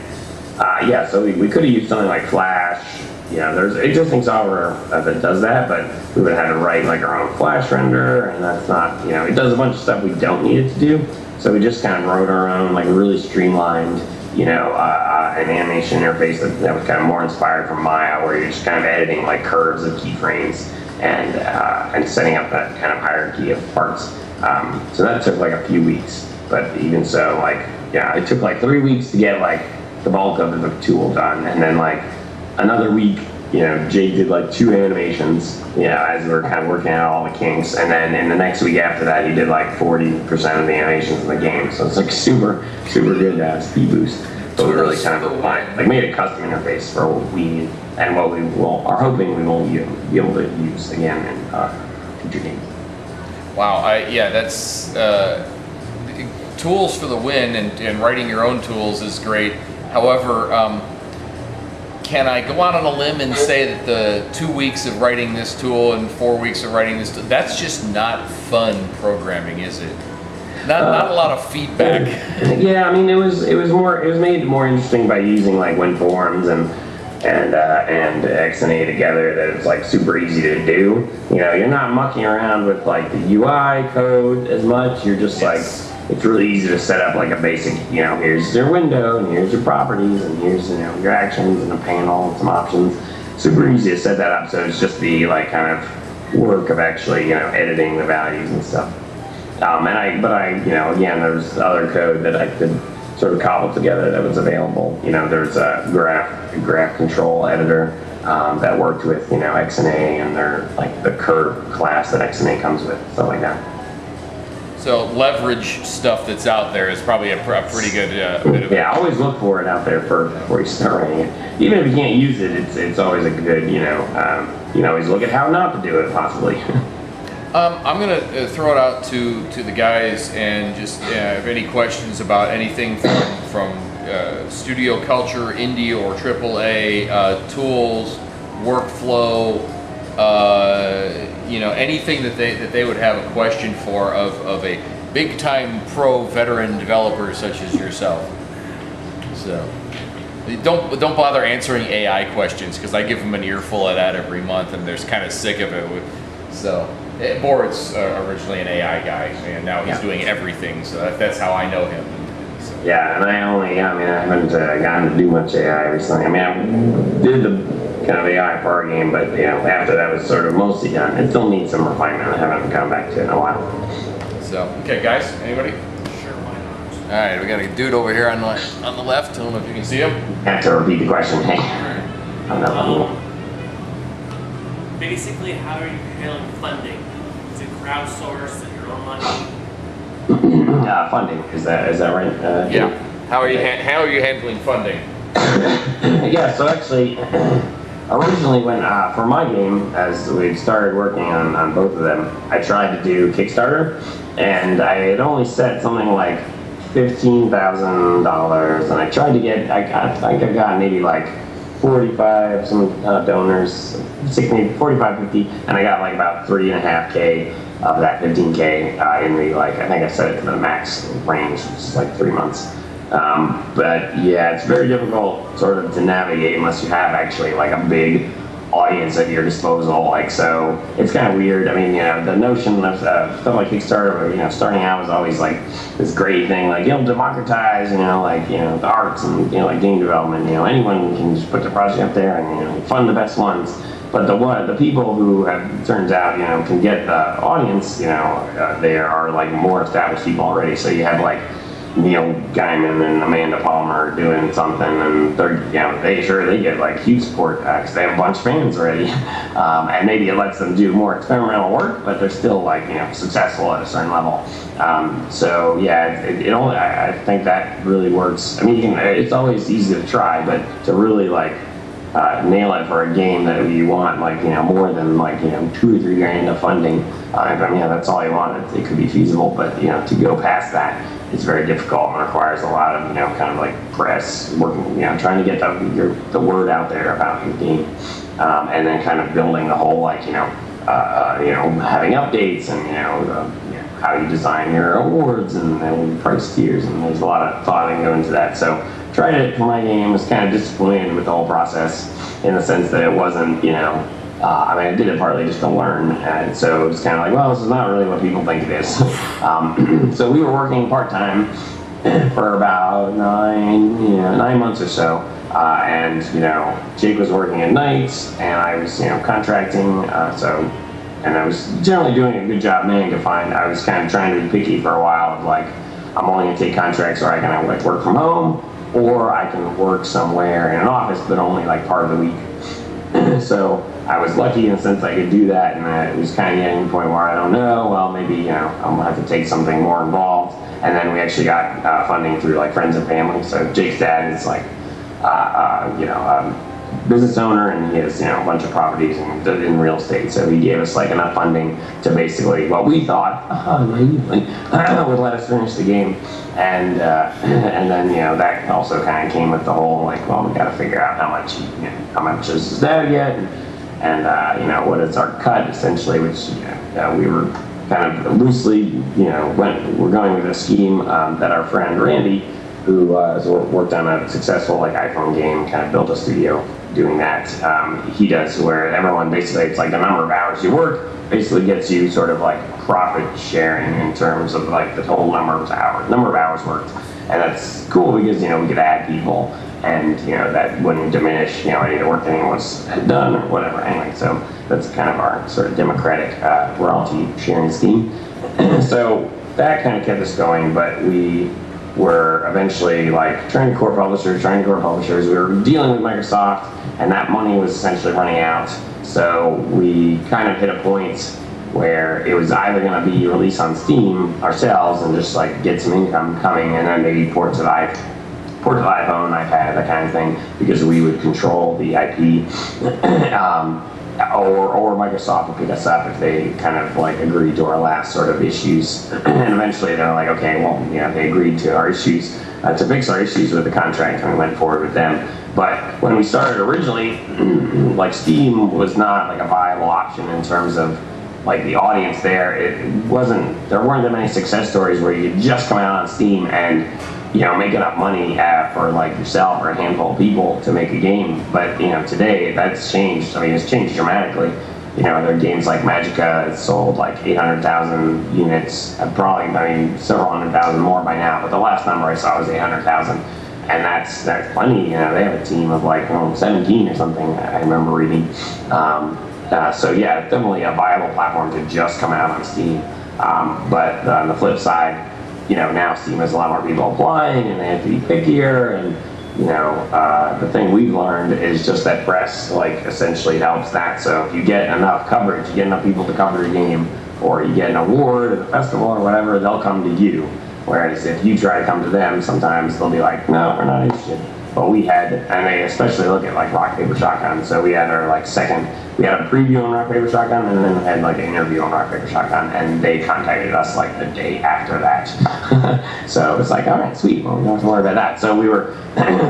so we could have used something like Flash. There's existing software that does that, but we would have had to write like our own Flash render, and that's not, it does a bunch of stuff we don't need it to do. So we just kind of wrote our own like really streamlined, an animation interface that was kind of more inspired from Maya, where you're just kind of editing like curves of keyframes and setting up that kind of hierarchy of parts. So that took like a few weeks, but even so, it took like 3 weeks to get like the bulk of the tool done, and then like another week, Jake did like 2 animations, as we were kind of working out all the kinks, and then in the next week after that, he did like 40% of the animations in the game. So it's like super good speed boost. But we really kind of applied, made a custom interface for what we need and what we are hoping we will be able to use again in future games. Wow, that's tools for the win, and writing your own tools is great. However, can I go out on a limb and say that the 2 weeks of writing this tool and 4 weeks of writing this tool, that's just not fun programming, is it? Not a lot of feedback. Yeah, I mean it was made more interesting by using like WinForms and XNA together, that it's like super easy to do. You're not mucking around with like the UI code as much. You're just like, it's really easy to set up like a basic, here's your window and here's your properties and here's your actions and a panel and some options. Super easy to set that up, so it's just the like kind of work of actually editing the values and stuff. Again, there's other code that I could sort of cobble together that was available. There's a graph control editor that worked with XNA, and they're like the curve class that XNA comes with, stuff like that. So leverage stuff that's out there is probably a pretty good bit of it. Yeah, always look for it out there before you start writing it. Even if you can't use it, it's always a good, always look at how not to do it, possibly. I'm going to throw it out to the guys, and just if any questions about anything from studio culture, indie or AAA, tools, workflow, anything that they would have a question for of a big time pro veteran developer such as yourself. So don't bother answering AI questions, because I give them an earful of that every month and they're kind of sick of it. Borut's originally an AI guy, and now he's doing everything, so that's how I know him. So. Yeah, and I haven't gotten to do much AI recently. I did the kind of AI for our game, but after that was sort of mostly done. It still needs some refinement. I haven't come back to it in a while. So, okay, guys, anybody? Sure, why not? All right, we got a dude over here on the left. I don't know if you can see him. I have to repeat the question. Hey, I'm not Basically, how are you handling funding? Is it crowdsourced? Is it your own money? funding. Is that right? Yeah. How are you handling funding? Yeah. So actually, originally when for my game, as we started working on both of them, I tried to do Kickstarter, and I had only set something like $15,000, and I tried to get. I think I got maybe like 45 donors, 60, 45, 50, and I got like about 3.5K of that 15K in the I think I set it to the max range, which is like 3 months. But yeah, it's very difficult sort of to navigate unless you have actually like a big audience at your disposal. So it's kind of weird. I mean, the notion of stuff like Kickstarter, starting out was always like this great thing, democratize, the arts and like game development. Anyone can just put their project up there and fund the best ones. But the people who have, turns out, can get the audience, they are like more established people already. So you have like Neil Gaiman and Amanda Palmer doing something, and they get like huge support because they have a bunch of fans already, and maybe it lets them do more experimental work, but they're still successful at a certain level. So yeah, I think that really works. I mean, it's always easy to try, but to really nail it for a game that you want more than 2 or 3 grand of funding. That's all you want. It could be feasible, but to go past that, it's very difficult and requires a lot of press working, trying to get the word out there about your game, and then kind of building the whole having updates and how you design your awards and price tiers, and there's a lot of thought that go into that. So tried it for my game, was kind of disappointed with the whole process in the sense that it wasn't, I did it partly just to learn, and so it was kind of like, well, this is not really what people think it is. So we were working part-time for about 9 months or so, and Jake was working at nights, and I was contracting, and I was generally doing a good job managing to find. I was kind of trying to be picky for a while of I'm only going to take contracts where I can work from home, or I can work somewhere in an office, but only part of the week. So I was lucky in the sense I could do that, and it was kind of getting to the point where I don't know, well, maybe I'm gonna have to take something more involved. And then we actually got funding through friends and family. So Jake's dad is business owner, and he has a bunch of properties in real estate. So he gave us enough funding to basically what we thought naively would let us finish the game. And then that also kind of came with the whole well, we got to figure out how much is his dad get, and what is our cut essentially, which we were kind of loosely we're going with a scheme that our friend Randy, who has worked on a successful iPhone game, kind of built a studio doing that. He does where everyone basically, it's the number of hours you work basically gets you sort of profit sharing in terms of the total number of hours worked, and that's cool because we could add people, and that wouldn't diminish any of the work anyone had done or whatever. Anyway, so that's kind of our sort of democratic royalty sharing scheme. So that kind of kept us going, but we were eventually trying to core publishers. We were dealing with Microsoft, and that money was essentially running out. So we kind of hit a point where it was either going to be released on Steam ourselves and just get some income coming, and then maybe port to the iPhone, iPad, that kind of thing, because we would control the IP. Or Microsoft would pick us up if they kind of agreed to our last sort of issues. And eventually they're okay, well, they agreed to our issues, to fix our issues with the contract, and we went forward with them. But when we started originally, Steam was not a viable option in terms of the audience there. There weren't that many success stories where you could just come out on Steam and make enough money for yourself or a handful of people to make a game. But today that's changed. It's changed dramatically. There are games like Magica that sold 800,000 units, probably several 100,000 more by now. But the last number I saw was 800,000, and that's plenty. They have a team of 17 or something. I remember reading. So yeah, definitely a viable platform to just come out on Steam. But on the flip side, now Steam has a lot more people applying, and they have to be pickier, and the thing we've learned is just that press, like, essentially helps that. So if you get enough coverage, you get enough people to cover your game, or you get an award at a festival or whatever, they'll come to you. Whereas if you try to come to them, sometimes they'll be like, no, we're not interested. But we had, and they especially look at like rock, paper, shotgun. So we had our like we had a preview on rock, paper, shotgun, and then we had like an interview on rock, paper, shotgun, and they contacted us like the day after that. So it's like, all right, sweet, well, we don't have to worry about that. So we were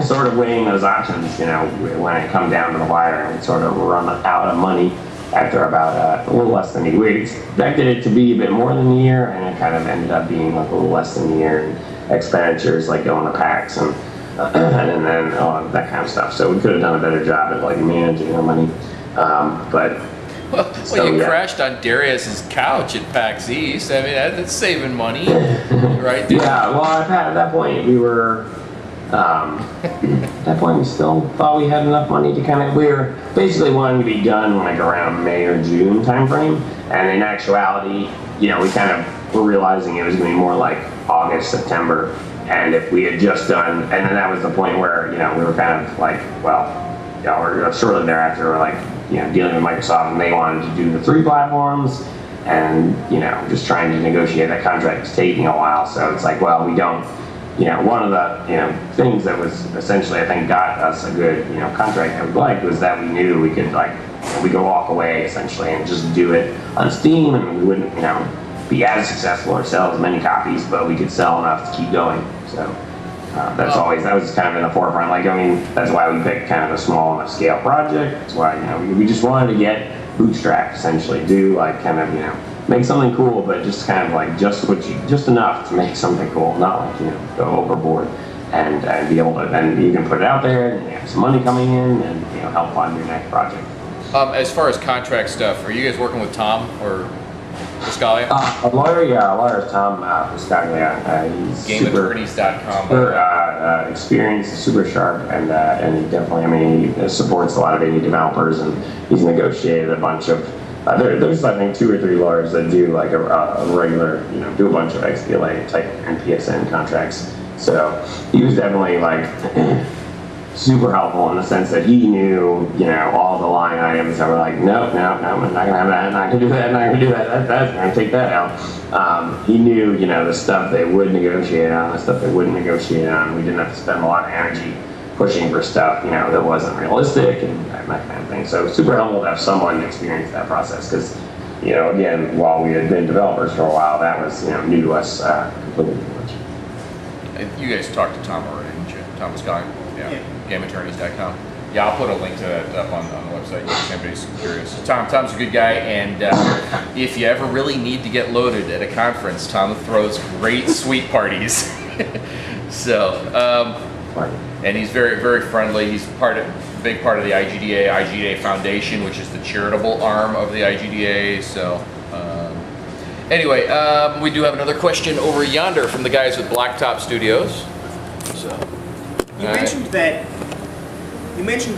sort of weighing those options, when it come down to the wire, and we sort of run out of money after about a little less than a year. We expected it to be a bit more than a year, and it kind of ended up being like a little less than a year, and expenditures like going to PAX and then that kind of stuff. So we could have done a better job at like managing our money. You crashed on Darius's couch at PAX East. I mean, that's saving money, right? Yeah. Well, at that point we were. At that point, we still thought we had enough money to we were basically wanting to be done like around May or June timeframe. And in actuality, we kind of were realizing it was going to be more like August, September. And if we had just done, and then that was the point where, we were kind of like, or shortly thereafter, we're like, dealing with Microsoft, and they wanted to do the 3 platforms, and, just trying to negotiate that contract was taking a while. So it's like, well, we don't, one of the, things that was essentially, I think, got us a good, contract that we liked was that we knew we could, we could walk away, essentially, and just do it on Steam, and we wouldn't, be as successful or sell as many copies, but we could sell enough to keep going. So that was kind of in the forefront. That's why we picked kind of a small enough scale project. That's why, we just wanted to get bootstrapped, essentially, do make something cool, but just kind of just enough to make something cool, not go overboard, and be able to, and you can put it out there and have some money coming in, and help fund your next project. As far as contract stuff, are you guys working with Tom or Piscaglia? A lawyer is Tom Piscaglia. He's GameAttorneys.com. Super experienced, super sharp, and he definitely, he supports a lot of indie developers, and he's negotiated a bunch of. There's I think 2 or 3 lawyers that do like a regular, do a bunch of XBLA type and PSN contracts. So he was definitely super helpful in the sense that he knew, all the line items that were like, no, I'm not gonna have that, not gonna do that, not gonna do that, that's gonna take that out. He knew, the stuff they would negotiate on, the stuff they wouldn't negotiate on. We didn't have to spend a lot of energy pushing for stuff, that wasn't realistic and that kind of thing. So super helpful to have someone experience that process because, again, while we had been developers for a while, that was, new to us completely. You guys talked to Tom already, didn't you? Tom Piscaglia? Yeah. GameAttorneys.com. Yeah, I'll put a link to that up on the website if anybody's curious. Tom's a good guy, and if you ever really need to get loaded at a conference, Tom throws great sweet parties. So, and he's very, very friendly. He's big part of the IGDA Foundation, which is the charitable arm of the IGDA. So, anyway, we do have another question over yonder from the guys with Blacktop Studios. So, you mentioned that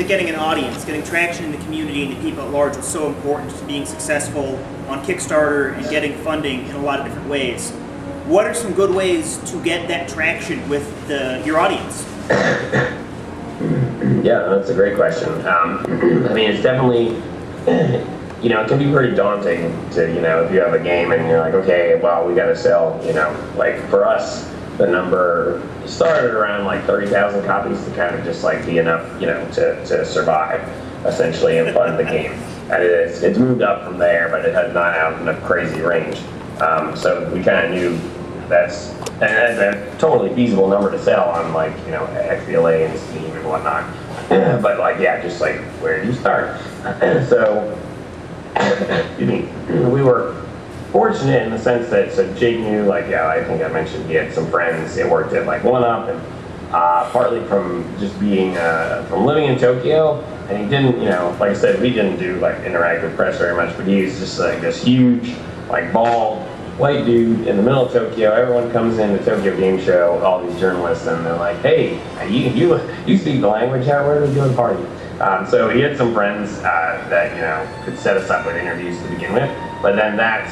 getting an audience, getting traction in the community and the people at large was so important to being successful on Kickstarter and getting funding in a lot of different ways. What are some good ways to get that traction with your audience? Yeah, that's a great question. It's definitely, it can be pretty daunting to, if you have a game and you're like, okay, well, we got to sell, for us, the number started around 30,000 copies to kind of just be enough, to survive, essentially, and fund the game. And it's moved up from there, but it has not out in a crazy range. So we kind of knew that's a totally feasible number to sell on XBLA and Steam and whatnot. But where do you start? So we were fortunate in the sense that Jake knew I think I mentioned he had some friends that worked at 1UP, and partly from just being from living in Tokyo, and he didn't like I said, we didn't do interactive press very much, but he was just this huge bald white dude in the middle of Tokyo. Everyone comes in the Tokyo Game Show, all these journalists, and they're like, hey, you speak the language, where are we doing a party? So he had some friends that could set us up with interviews to begin with, but then that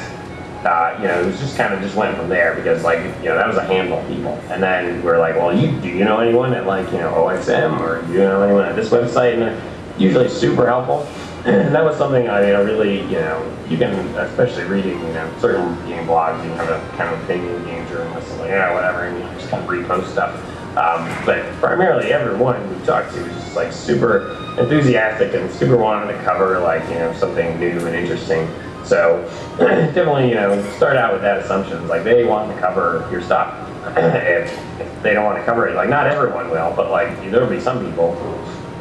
it was just kind of just went from there because like, that was a handful of people. And then we're like, well, do you know anyone at like, OXM, or do you know anyone at this website? And they're usually super helpful. And that was something really, you can, especially reading, certain game blogs, you can have a kind of opinion game journalist, and like, whatever, and you just kind of repost stuff. But primarily everyone we talked to was just like super enthusiastic and super wanted to cover like, something new and interesting. So definitely, start out with that assumption. Like they want to cover your stuff. If they don't want to cover it, like not everyone will, but like there'll be some people.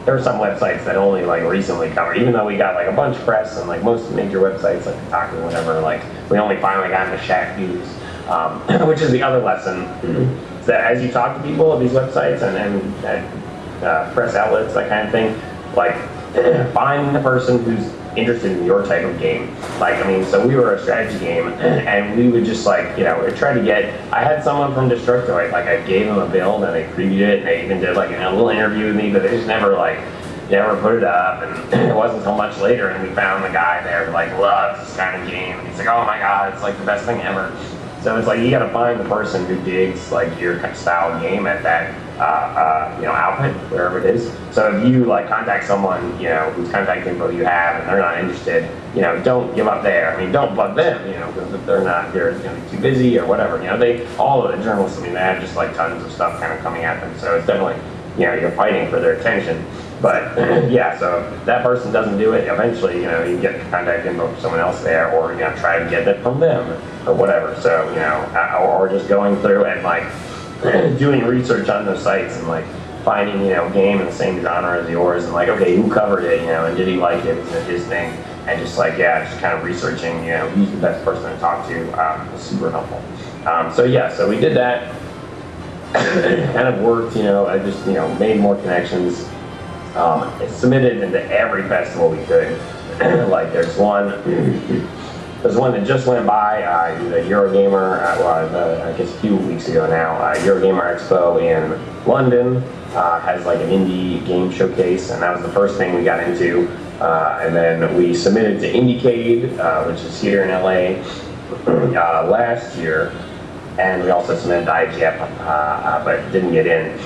There are some websites that only like recently cover, even though we got like a bunch of press and like most major websites like Kotaku and whatever, like we only finally got into Shack News, which is the other lesson. Is that as you talk to people at these websites and press outlets, that kind of thing, like find the person who's interested in your type of game. So we were a strategy game, and we would just like, try to get, I had someone from Destructoid, like I gave them a build and they previewed it, and they even did like a little interview with me, but they just never put it up, and it wasn't until much later, and we found the guy there who like loves this kind of game, and he's like, oh my god, it's like the best thing ever. So it's like you gotta find the person who digs like your style of game at that outfit, wherever it is. So if you like contact someone, whose contact info you have and they're not interested, don't give up there. Don't bug them, because if they're too busy or whatever. All of the journalists, they have just like tons of stuff kind of coming at them. So it's definitely, you're fighting for their attention. But so if that person doesn't do it, eventually, you get contact info from someone else there, or try to get it from them or whatever. So or just going through and like doing research on those sites and like finding game in the same genre as yours, and like, okay, who covered it, and did he like it, was it his thing, and just like just kind of researching who's the best person to talk to was super helpful. So we did that. Kind of worked, I just made more connections. Submitted into every festival we could. Like there's one that just went by, the Eurogamer, I guess a few weeks ago now, Eurogamer Expo in London has like an indie game showcase, and that was the first thing we got into. And then we submitted to Indycade, which is here in LA, last year, and we also submitted to IGF, but didn't get in.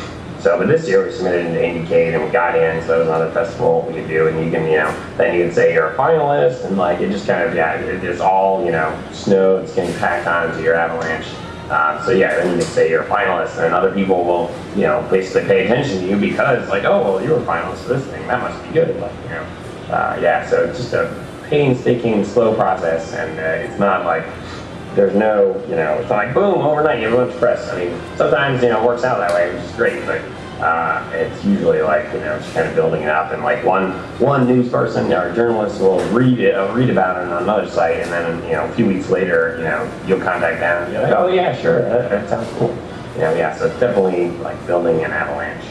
But this year we submitted into Indycade and we got in, so that was another festival we could do, and you can, then you can say you're a finalist, and like it just kind of, it's all, snow that's getting packed onto your avalanche. Then you can say you're a finalist, and other people will, basically pay attention to you because like, oh, well, you were a finalist for this thing, that must be good, like, so it's just a painstaking, slow process, and it's not like, there's no, it's not like boom, overnight, you have a bunch of press. Sometimes, it works out that way, which is great, but it's usually like, just kind of building it up, and like one news person or journalist will read about it on another site, and then, a few weeks later, you'll contact them, and you're like, oh yeah, sure, that sounds cool. So it's definitely like building an avalanche,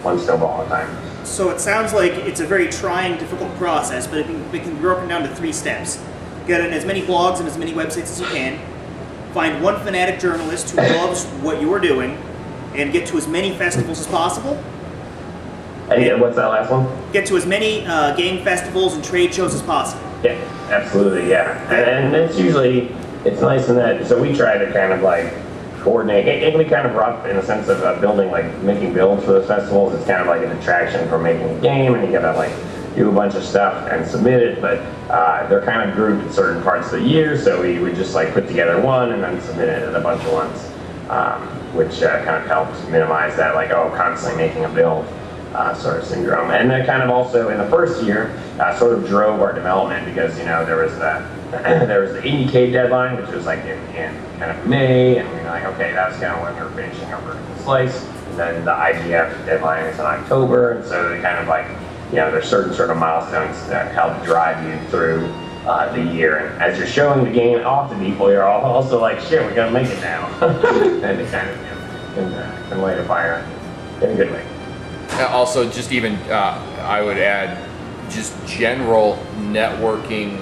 one snowball at a time. So it sounds like it's a very trying, difficult process, but it can be broken down to 3 steps. Get in as many blogs and as many websites as you can. Find one fanatic journalist who loves what you are doing, and get to as many festivals as possible. And what's that last one? Get to as many game festivals and trade shows as possible. Yeah, absolutely, yeah. And it's usually, it's nice in that, so we try to kind of like coordinate. It can be kind of rough in the sense of building, like making builds for those festivals. It's kind of like an attraction for making a game, and you gotta like do a bunch of stuff and submit it, but they're kind of grouped in certain parts of the year, so we would just like put together one and then submit it at a bunch of ones, which kind of helps minimize that like, oh, constantly making a build sort of syndrome. And that kind of also in the first year sort of drove our development, because there was the Indycade deadline, which was like in kind of May, and we were like, okay, that's kind of when we were finishing our vertical slice. And then the IGF deadline is in October, and so they kind of like, there's certain sort of milestones that help drive you through the year. And as you're showing the game off to people, you're also like, shit, we're gonna make it now. And it kind of can light a fire in a good way. Also, just even, I would add, just general networking,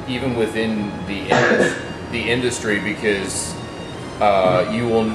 even within the industry, because you will,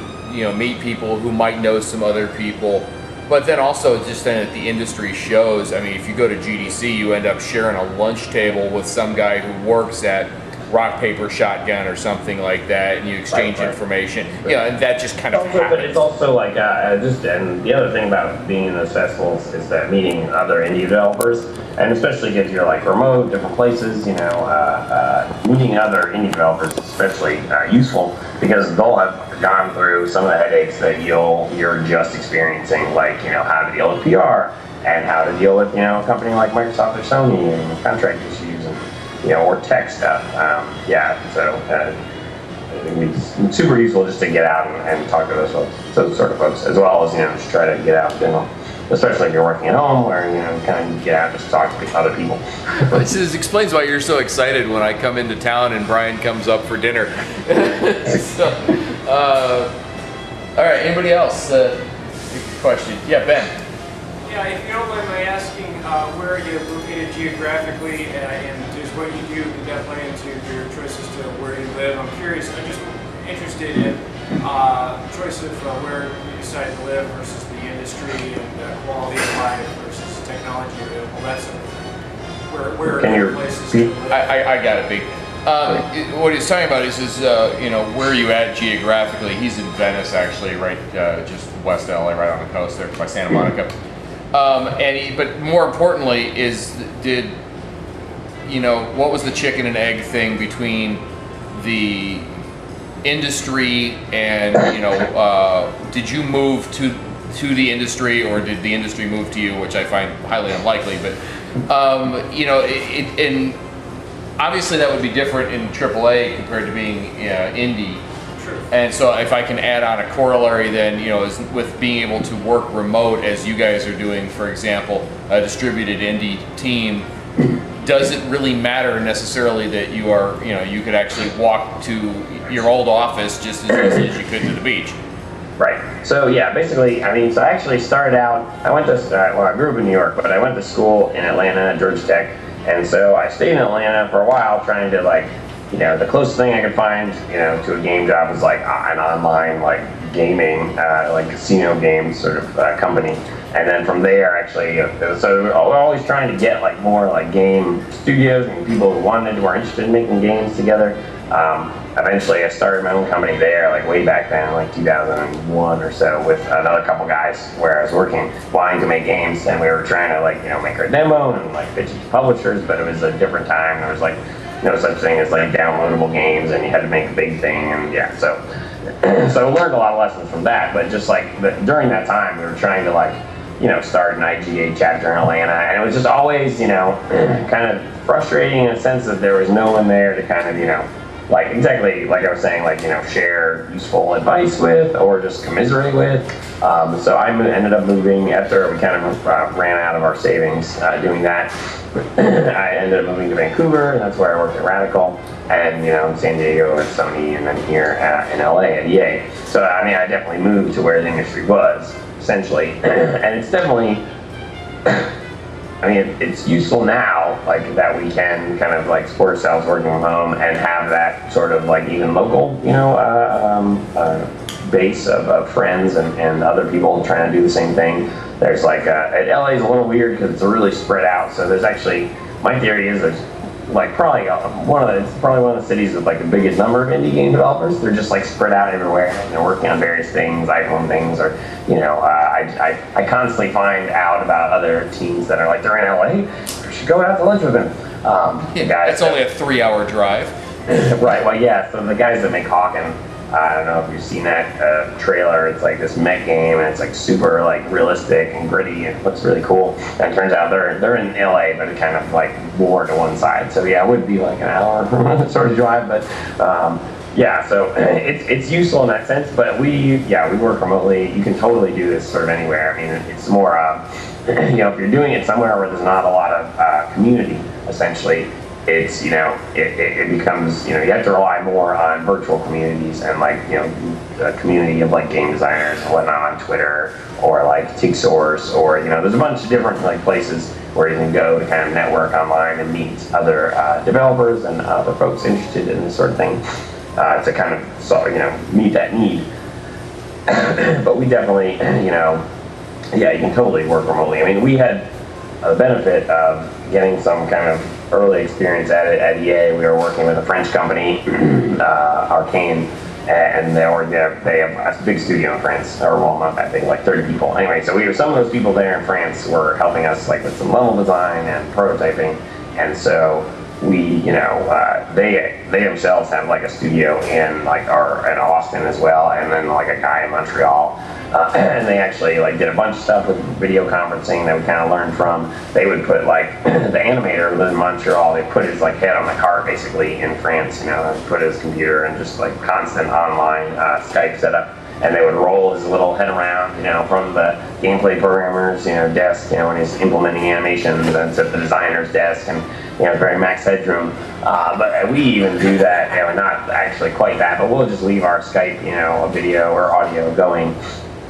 meet people who might know some other people. But then also just then at the industry shows, if you go to GDC, you end up sharing a lunch table with some guy who works at rock paper shotgun or something like that, and you exchange Right. information. And that just kind of Also, but happens. it's also like and the other thing about being in those festivals is that meeting other indie developers, and especially if you're like remote, different places, meeting other indie developers is especially useful because they'll have gone through some of the headaches that you're just experiencing, like how to deal with PR and how to deal with a company like Microsoft or Sony and contract issues and or tech stuff. So it's super useful just to get out and talk to those sort of folks, as well as just try to get out in general, especially if you're working at home, where kind of get out just to talk to other people. This explains why you're so excited when I come into town and Brian comes up for dinner. All right, anybody else? Question? Yeah, Ben. Yeah, if you don't mind my asking, where are you located geographically, and does what you do, did that play into your choices to where you live? I'm curious, I'm just interested in choice of where you decide to live versus the industry and quality of life versus technology available, that sort of thing. Where are your places to live? I got it, B. What he's talking about is where are you at geographically? He's in Venice, actually, right just west of LA, right on the coast there by Santa Monica. But more importantly what was the chicken and egg thing between the industry and did you move to the industry, or did the industry move to you, which I find highly unlikely, but and obviously that would be different in AAA compared to being indie. And so if I can add on a corollary then, is with being able to work remote as you guys are doing, for example, a distributed indie team, does it really matter necessarily that you are, you could actually walk to your old office just as easy as you could to the beach? Right. So yeah, basically, so I actually started out, I grew up in New York, but I went to school in Atlanta at Georgia Tech, and so I stayed in Atlanta for a while trying to the closest thing I could find, to a game job was like an online gaming, casino game sort of company. And then from there, actually, so we're always trying to get more game studios and people who were interested in making games together. Eventually, I started my own company there, way back then, 2001 or so, with another couple guys where I was working, wanting to make games, and we were trying to make our demo and pitch it to publishers, but it was a different time. There was no such thing as downloadable games, and you had to make a big thing, and so I learned a lot of lessons from that. But just during that time, we were trying to start an IGA chapter in Atlanta, and it was just always kind of frustrating in a sense that there was no one there to kind of exactly like I was saying, share useful advice with or just commiserate with. So I ended up moving after we kind of ran out of our savings doing that. I ended up moving to Vancouver, and that's where I worked at Radical, and in San Diego at Sony, and then here in LA at EA. So I definitely moved to where the industry was, essentially, and it's definitely. It's useful now, that we can kind of support ourselves working from home and have that sort of even local, base of friends and other people trying to do the same thing. There's at LA is a little weird because it's really spread out. So there's actually, my theory is there's probably one of the cities with the biggest number of indie game developers. They're just spread out everywhere, working on various things, iPhone things, or I constantly find out about other teams that are they're in LA. I should go out to lunch with them. It's only a 3-hour drive. Right. Well, yeah. So the guys that make Hawken, I don't know if you've seen that trailer. It's this mech game, and it's super realistic and gritty, and it looks really cool. And it turns out they're in LA, but it kind of more to one side. So yeah, it would be an hour sort of drive, but so it's useful in that sense. But we work remotely. You can totally do this sort of anywhere. It's more if you're doing it somewhere where there's not a lot of community, essentially. It's it becomes you have to rely more on virtual communities and a community of game designers and whatnot on Twitter or TigSource or there's a bunch of different places where you can go to kind of network online and meet other developers and other folks interested in this sort of thing to kind of meet that need. But we definitely you can totally work remotely. We had a benefit of getting some kind of early experience at it at EA. We were working with a French company, Arcane, and they have a big studio in France, or well, not that big, like 30 people. Anyway, so some of those people there in France were helping us like with some level design and prototyping, and so we, they themselves have like a studio in Austin as well, and then like a guy in Montreal, and they actually like did a bunch of stuff with video conferencing that we kind of learned from. They would put like the animator in Montreal, they put his like head on the cart basically in France, and put his computer and just like constant online Skype setup. And they would roll his little head around, from the gameplay programmer's, desk, when he's implementing animations, and to the designer's desk, and very max headroom. But we even do that, not actually quite that, but we'll just leave our Skype, video or audio going.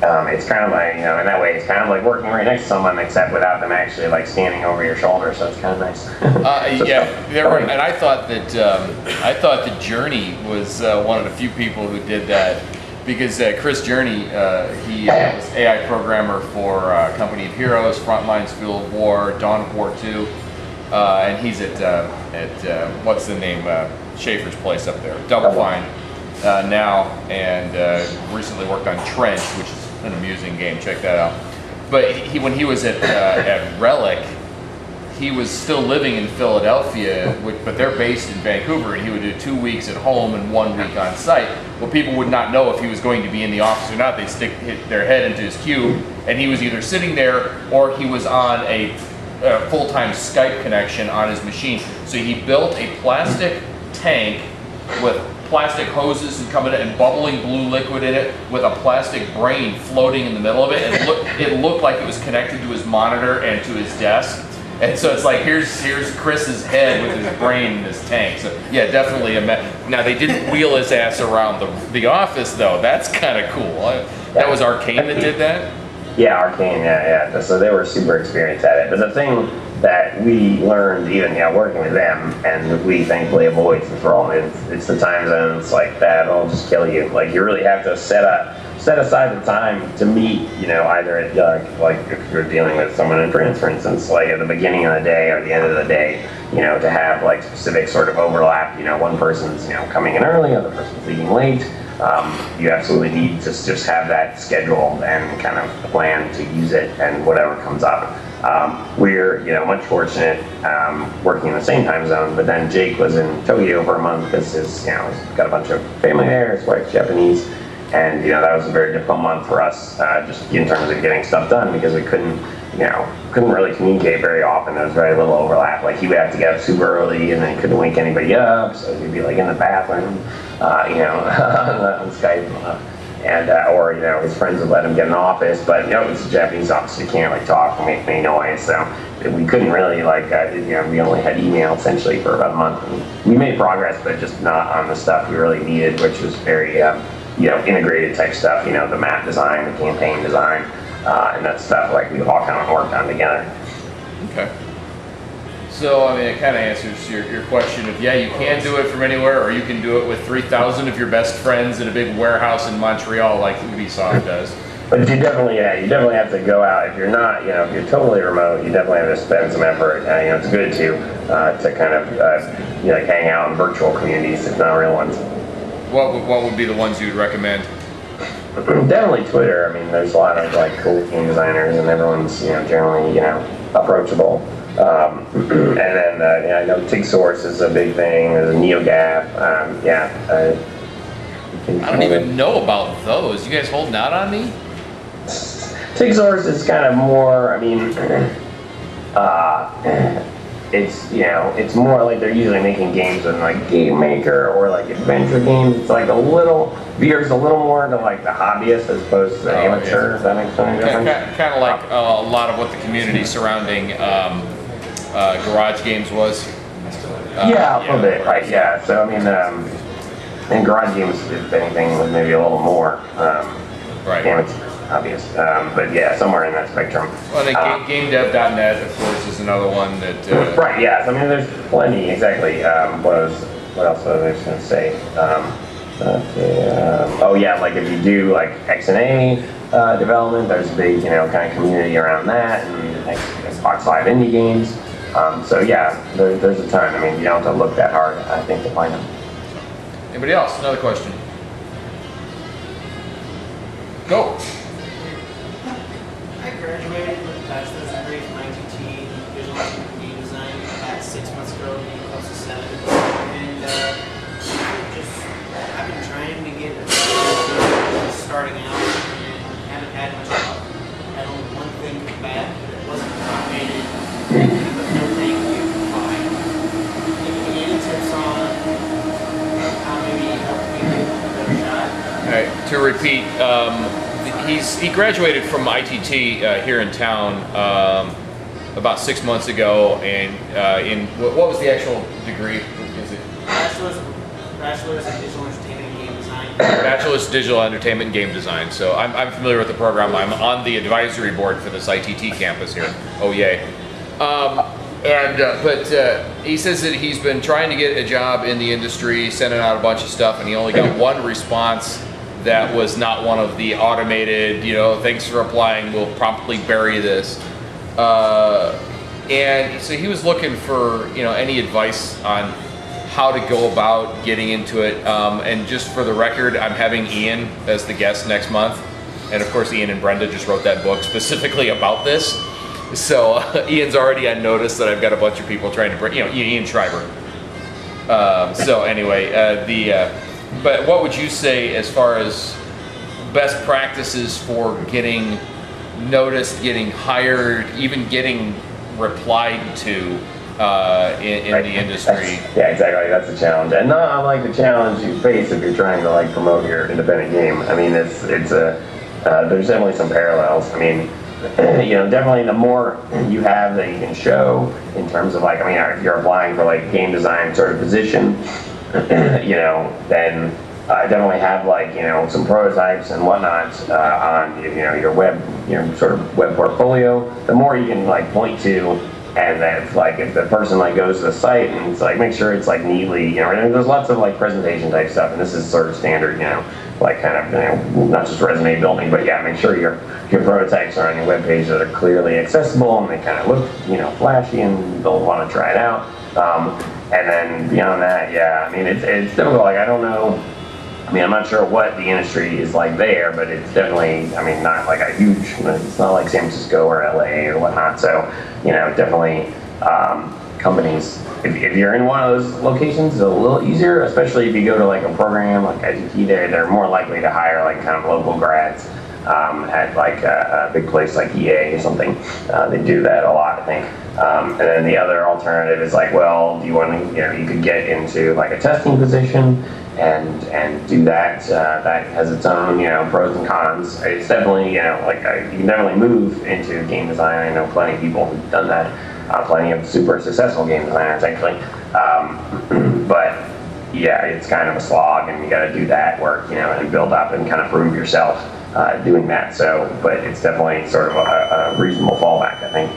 It's kind of like, in that way, it's kind of like working right next to someone, except without them actually like standing over your shoulder. So it's kind of nice. And I thought that Journey was one of the few people who did that. Because Chris Journey, he was AI programmer for Company of Heroes, Frontlines, Field of War, Dawn of War 2, and he's at what's the name, Schaefer's place up there, Double Fine now, and recently worked on Trench, which is an amusing game. Check that out. But when he was at Relic, he was still living in Philadelphia, but they're based in Vancouver, and he would do 2 weeks at home and 1 week on site. Well, people would not know if he was going to be in the office or not. They'd hit their head into his cube, and he was either sitting there or he was on a full-time Skype connection on his machine. So he built a plastic tank with plastic hoses and coming in and bubbling blue liquid in it with a plastic brain floating in the middle of it. And it looked like it was connected to his monitor and to his desk. And so it's like, here's Chris's head with his brain in his tank. So yeah, definitely now they didn't wheel his ass around the office though. That's kind of cool. That was Arcane that did that? Yeah, Arcane, yeah. So they were super experienced at it. But the thing that we learned even working with them, and we thankfully avoid for all, it's the time zones like that'll just kill you. Like you really have to set aside the time to meet, either at like if you're dealing with someone in France, for instance, like at the beginning of the day or the end of the day, to have like specific sort of overlap. One person's coming in early, other person's leaving late. You absolutely need to just have that scheduled and kind of plan to use it and whatever comes up. We're much fortunate working in the same time zone, but then Jake was in Tokyo for a month because he's got a bunch of family there, his wife's Japanese, and that was a very difficult month for us just in terms of getting stuff done because we couldn't really communicate very often. There was very little overlap. Like he would have to get up super early and then he couldn't wake anybody up, so he'd be like in the bathroom, on Skype. And or his friends would let him get an office, but it's a Japanese office, so you can't like talk and make any noise. So we couldn't really we only had email essentially for about a month. And we made progress, but just not on the stuff we really needed, which was very integrated type stuff. The map design, the campaign design, and that stuff like we all kind of worked on together. Okay. So, it kind of answers your question of, you can do it from anywhere, or you can do it with 3,000 of your best friends in a big warehouse in Montreal like Ubisoft does. But you definitely have to go out. If you're not, if you're totally remote, you definitely have to spend some effort. It's good to kind of, hang out in virtual communities, if not real ones. What would be the ones you'd recommend? Definitely Twitter. There's a lot of like cool game designers, and everyone's generally approachable. And then I know TigSource is a big thing. There's a NeoGAF. I don't even know about those. You guys holding out on me? TigSource is kind of more. It's more like they're usually making games in like Game Maker or like adventure games. It's like veers a little more to like the hobbyist as opposed to the amateur. If that makes any difference. Kind of like a lot of what the community surrounding garage games was. A little bit, right? Yeah. So and garage games, if anything, was maybe a little more. Right. Amateur, obvious. But yeah, somewhere in that spectrum. Well, I think GameDev.net, of course, is another one that. Right. Yeah. There's plenty. Exactly. What else was I just going to say? Like if you do like X&A development, there's a big kind of community around that, and Xbox Live indie games. So yeah, there's a ton. I mean, you don't have to look that hard, I think, to find them. Anybody else? Another question? Go. I graduated with a bachelor's degree from ITT in visual game design about 6 months ago, being close to 7. And I've been trying to get starting out and haven't had much luck. I had only one thing bad, but it wasn't automated. But no thank you. Fine. Any tips on how maybe help me get a better shot? All right, to repeat, he graduated from ITT here in town about 6 months ago, and what was the actual degree? Is it Bachelor's in Digital Entertainment and Game Design. Bachelor's Digital Entertainment and Game Design. So I'm familiar with the program. I'm on the advisory board for this ITT campus here. Oh yay! But he says that he's been trying to get a job in the industry, sending out a bunch of stuff, and he only got one response that was not one of the automated, thanks for applying, we'll promptly bury this. And so he was looking for, any advice on how to go about getting into it. And just for the record, I'm having Ian as the guest next month. And of course, Ian and Brenda just wrote that book specifically about this. So Ian's already on notice that I've got a bunch of people trying to bring, Ian Schreiber. So anyway, but what would you say as far as best practices for getting noticed, getting hired, even getting replied to in the industry? Yeah, exactly. That's the challenge, and not unlike the challenge you face if you're trying to promote your independent game. I mean, it's there's definitely some parallels. I mean, definitely the more you have that you can show in terms of if you're applying for game design sort of position, then definitely have some prototypes and whatnot on your web, sort of web portfolio. The more you can point to, and then if the person goes to the site and it's make sure it's neatly, and there's lots of presentation type stuff, and this is sort of standard, not just resume building, but yeah, make sure your prototypes are on your web page that are clearly accessible and they kind of look flashy and they'll want to try it out. And then beyond that, yeah, I mean it's difficult. I don't know. I mean, I'm not sure what the industry is there, but it's definitely, not a huge, it's not like San Francisco or LA or whatnot. So, definitely companies, if you're in one of those locations, it's a little easier, especially if you go to a program like ITT, they're more likely to hire kind of local grads at a big place like EA or something. They do that a lot, I think. And then the other alternative is do you want to, you could get into a testing position and do that. That has its own, pros and cons. It's definitely, you can definitely move into game design. I know plenty of people who've done that. Plenty of super successful game designers, actually. But yeah, it's kind of a slog, and you got to do that work, and build up and kind of prove yourself doing that. So, but it's definitely sort of a reasonable fallback, I think.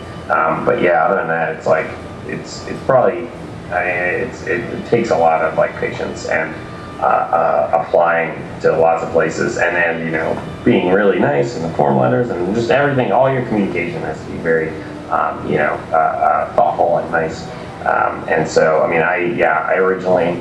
But yeah, other than that, it's probably, it takes a lot of patience and applying to lots of places, and then being really nice in the form letters and just everything. All your communication has to be very thoughtful and nice. And so, I originally,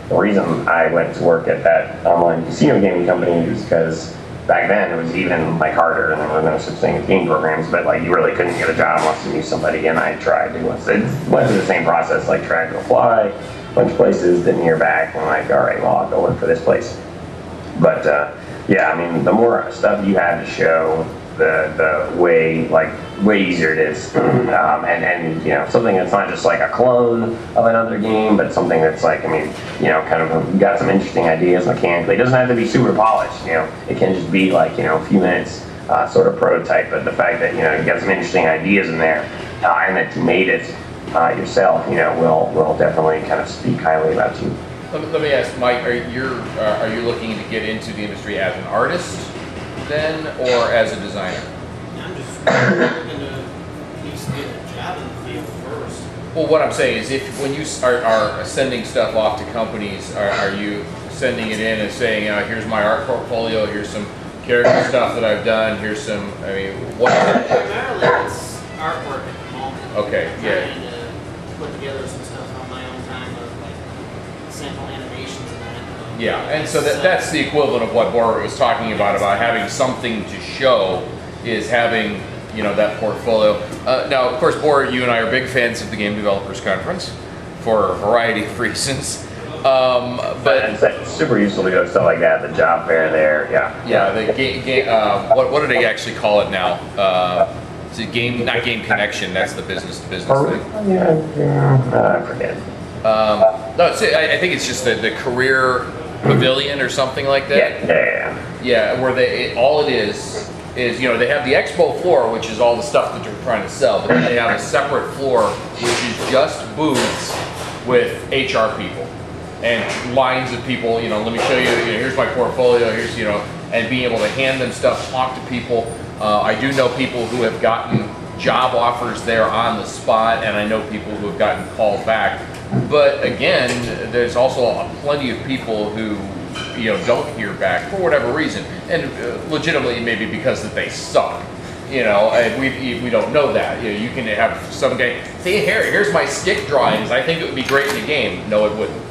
the reason I went to work at that online casino gaming company was because back then it was even harder, and there were no such thing as game programs, but you really couldn't get a job unless you knew somebody, and I tried to. It went through the same process, tried to apply a bunch of places, didn't hear back, and all right, well, I'll go work for this place. But yeah, the more stuff you have to show, the way easier it is, and something that's not just a clone of another game, but something that's kind of got some interesting ideas mechanically. It doesn't have to be super polished, it can just be a few minutes sort of prototype, but the fact that you've got some interesting ideas in there and that you made it yourself, will definitely kind of speak highly about you. Let me ask, Mike, are you looking to get into the industry as an artist then, or as a designer? I'm just looking to at least get a job in the field first. Well, what I'm saying is, when you are sending stuff off to companies, are you sending it in and saying, here's my art portfolio, here's some character stuff that I've done, what? Primarily, it's artwork at the moment. Okay, yeah. Trying to sample animations and that. Yeah, and so that's the equivalent of what Borut was talking about having something to show, is having, you know, that portfolio. Now, of course, Borut, you and I are big fans of the Game Developers Conference for a variety of reasons. But it's super useful to go to stuff like that, the job fair there, yeah. Yeah, the what do they actually call it now? It's a game, not Game Connection. That's the business to business thing. I forget. No, I think it's just the career pavilion or something like that. Yeah, where all it is, you know, they have the expo floor, which is all the stuff that you're trying to sell, but then they have a separate floor, which is just booths with HR people and lines of people. You know, let me show you, here's my portfolio, here's, you know, and being able to hand them stuff, talk to people. I do know people who have gotten job offers there on the spot, and I know people who have gotten called back. But again, there's also plenty of people who, you know, don't hear back for whatever reason, and legitimately maybe because that they suck. You know, and we don't know that. You know, you can have some guy say, here's my stick drawings. I think it would be great in the game. No, it wouldn't.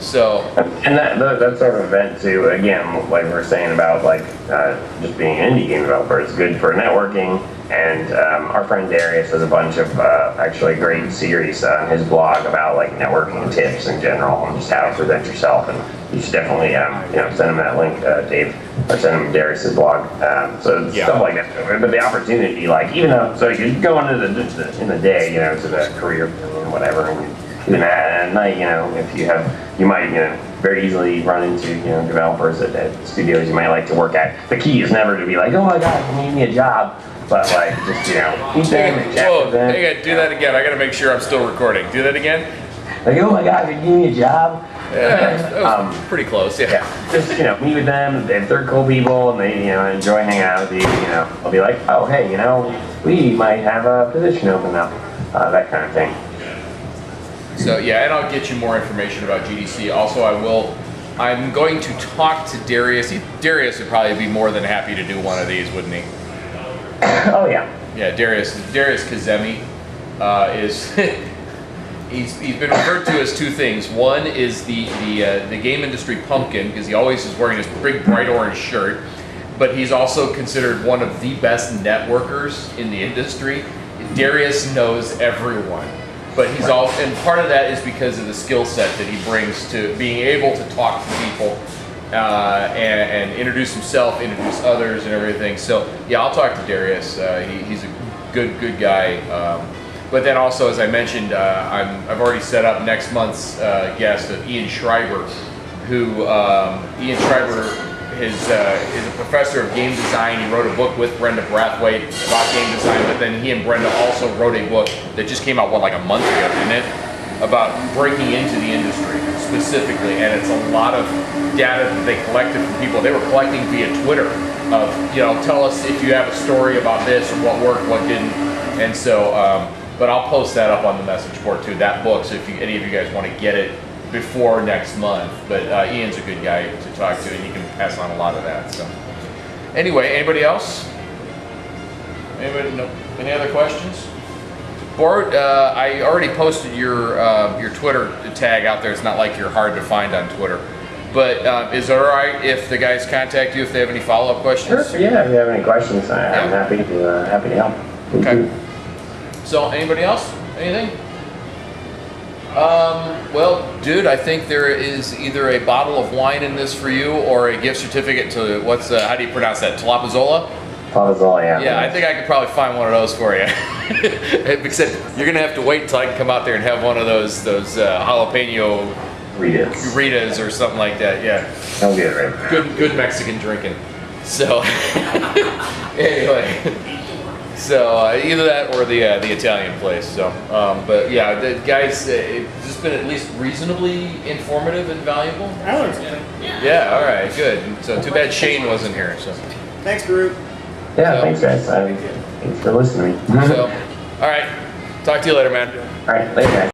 So, and that sort of event too, again, like we were saying about like just being an indie game developer is good for networking. And our friend Darius has a bunch of actually great series on his blog about like networking tips in general and just how to present yourself. And you should definitely you know, send him that link, Dave, or send him Darius's blog. So stuff like that. But the opportunity, like even though, so you go into in the day, you know, to the career and whatever, and even at night, you know, if you might, you know, very easily run into, you know, developers at studios you might like to work at. The key is never to be like, oh my God, can you give me a job? But like, just, you know, meet them and chat with them. I gotta do that again. I gotta make sure I'm still recording. Do that again. Like, oh my God, can you give me a job? Yeah, that was pretty close. Yeah. Just, you know, meet with them. If they're cool people and they, you know, enjoy hanging out with you, you know, they'll be like, oh hey, you know, we might have a position open up, that kind of thing. So yeah, and I'll get you more information about GDC. Also, I'm going to talk to Darius. Darius would probably be more than happy to do one of these, wouldn't he? Oh yeah. Yeah, Darius Kazemi is he's been referred to as two things. One is the game industry pumpkin, because he always is wearing this big bright orange shirt, but he's also considered one of the best networkers in the industry. Darius knows everyone, but he's and part of that is because of the skill set that he brings to being able to talk to people. And introduce himself, introduce others, and everything. So yeah, I'll talk to Darius. He's a good guy. But then also, as I mentioned, I've already set up next month's guest of Ian Schreiber, who Ian Schreiber is a professor of game design. He wrote a book with Brenda Brathwaite about game design, but then he and Brenda also wrote a book that just came out like a month ago, didn't it? About breaking into the industry specifically, and it's a lot of data that they collected from people. They were collecting via Twitter of, you know, tell us if you have a story about this or what worked, what didn't. And so, but I'll post that up on the message board too, that book, so if any of you guys want to get it before next month. But Ian's a good guy to talk to, and he can pass on a lot of that. So anyway, anybody else? Anybody? No? Any other questions? Borut, I already posted your Twitter tag out there. It's not like you're hard to find on Twitter. But is it all right if the guys contact you if they have any follow-up questions? Sure. Yeah, if you have any questions, I'm happy to help. Okay. So, anybody else? Anything? Well, dude, I think there is either a bottle of wine in this for you or a gift certificate to how do you pronounce that? Tlapazzola? Tlapazzola, yeah. Yeah, I think I could probably find one of those for you. Except you're gonna have to wait until I can come out there and have one of those jalapeno Ritas or something like that. Yeah. I'll get it right. Good Mexican drinking. So anyway, so either that or the Italian place. So, but yeah, the guys, it's just been at least reasonably informative and valuable. I learned something. Yeah. All right. Good. So too bad Shane wasn't here. So. Thanks, Borut. Yeah. Thanks, guys. Thanks for listening. So, all right. Talk to you later, man. All right. Later, guys.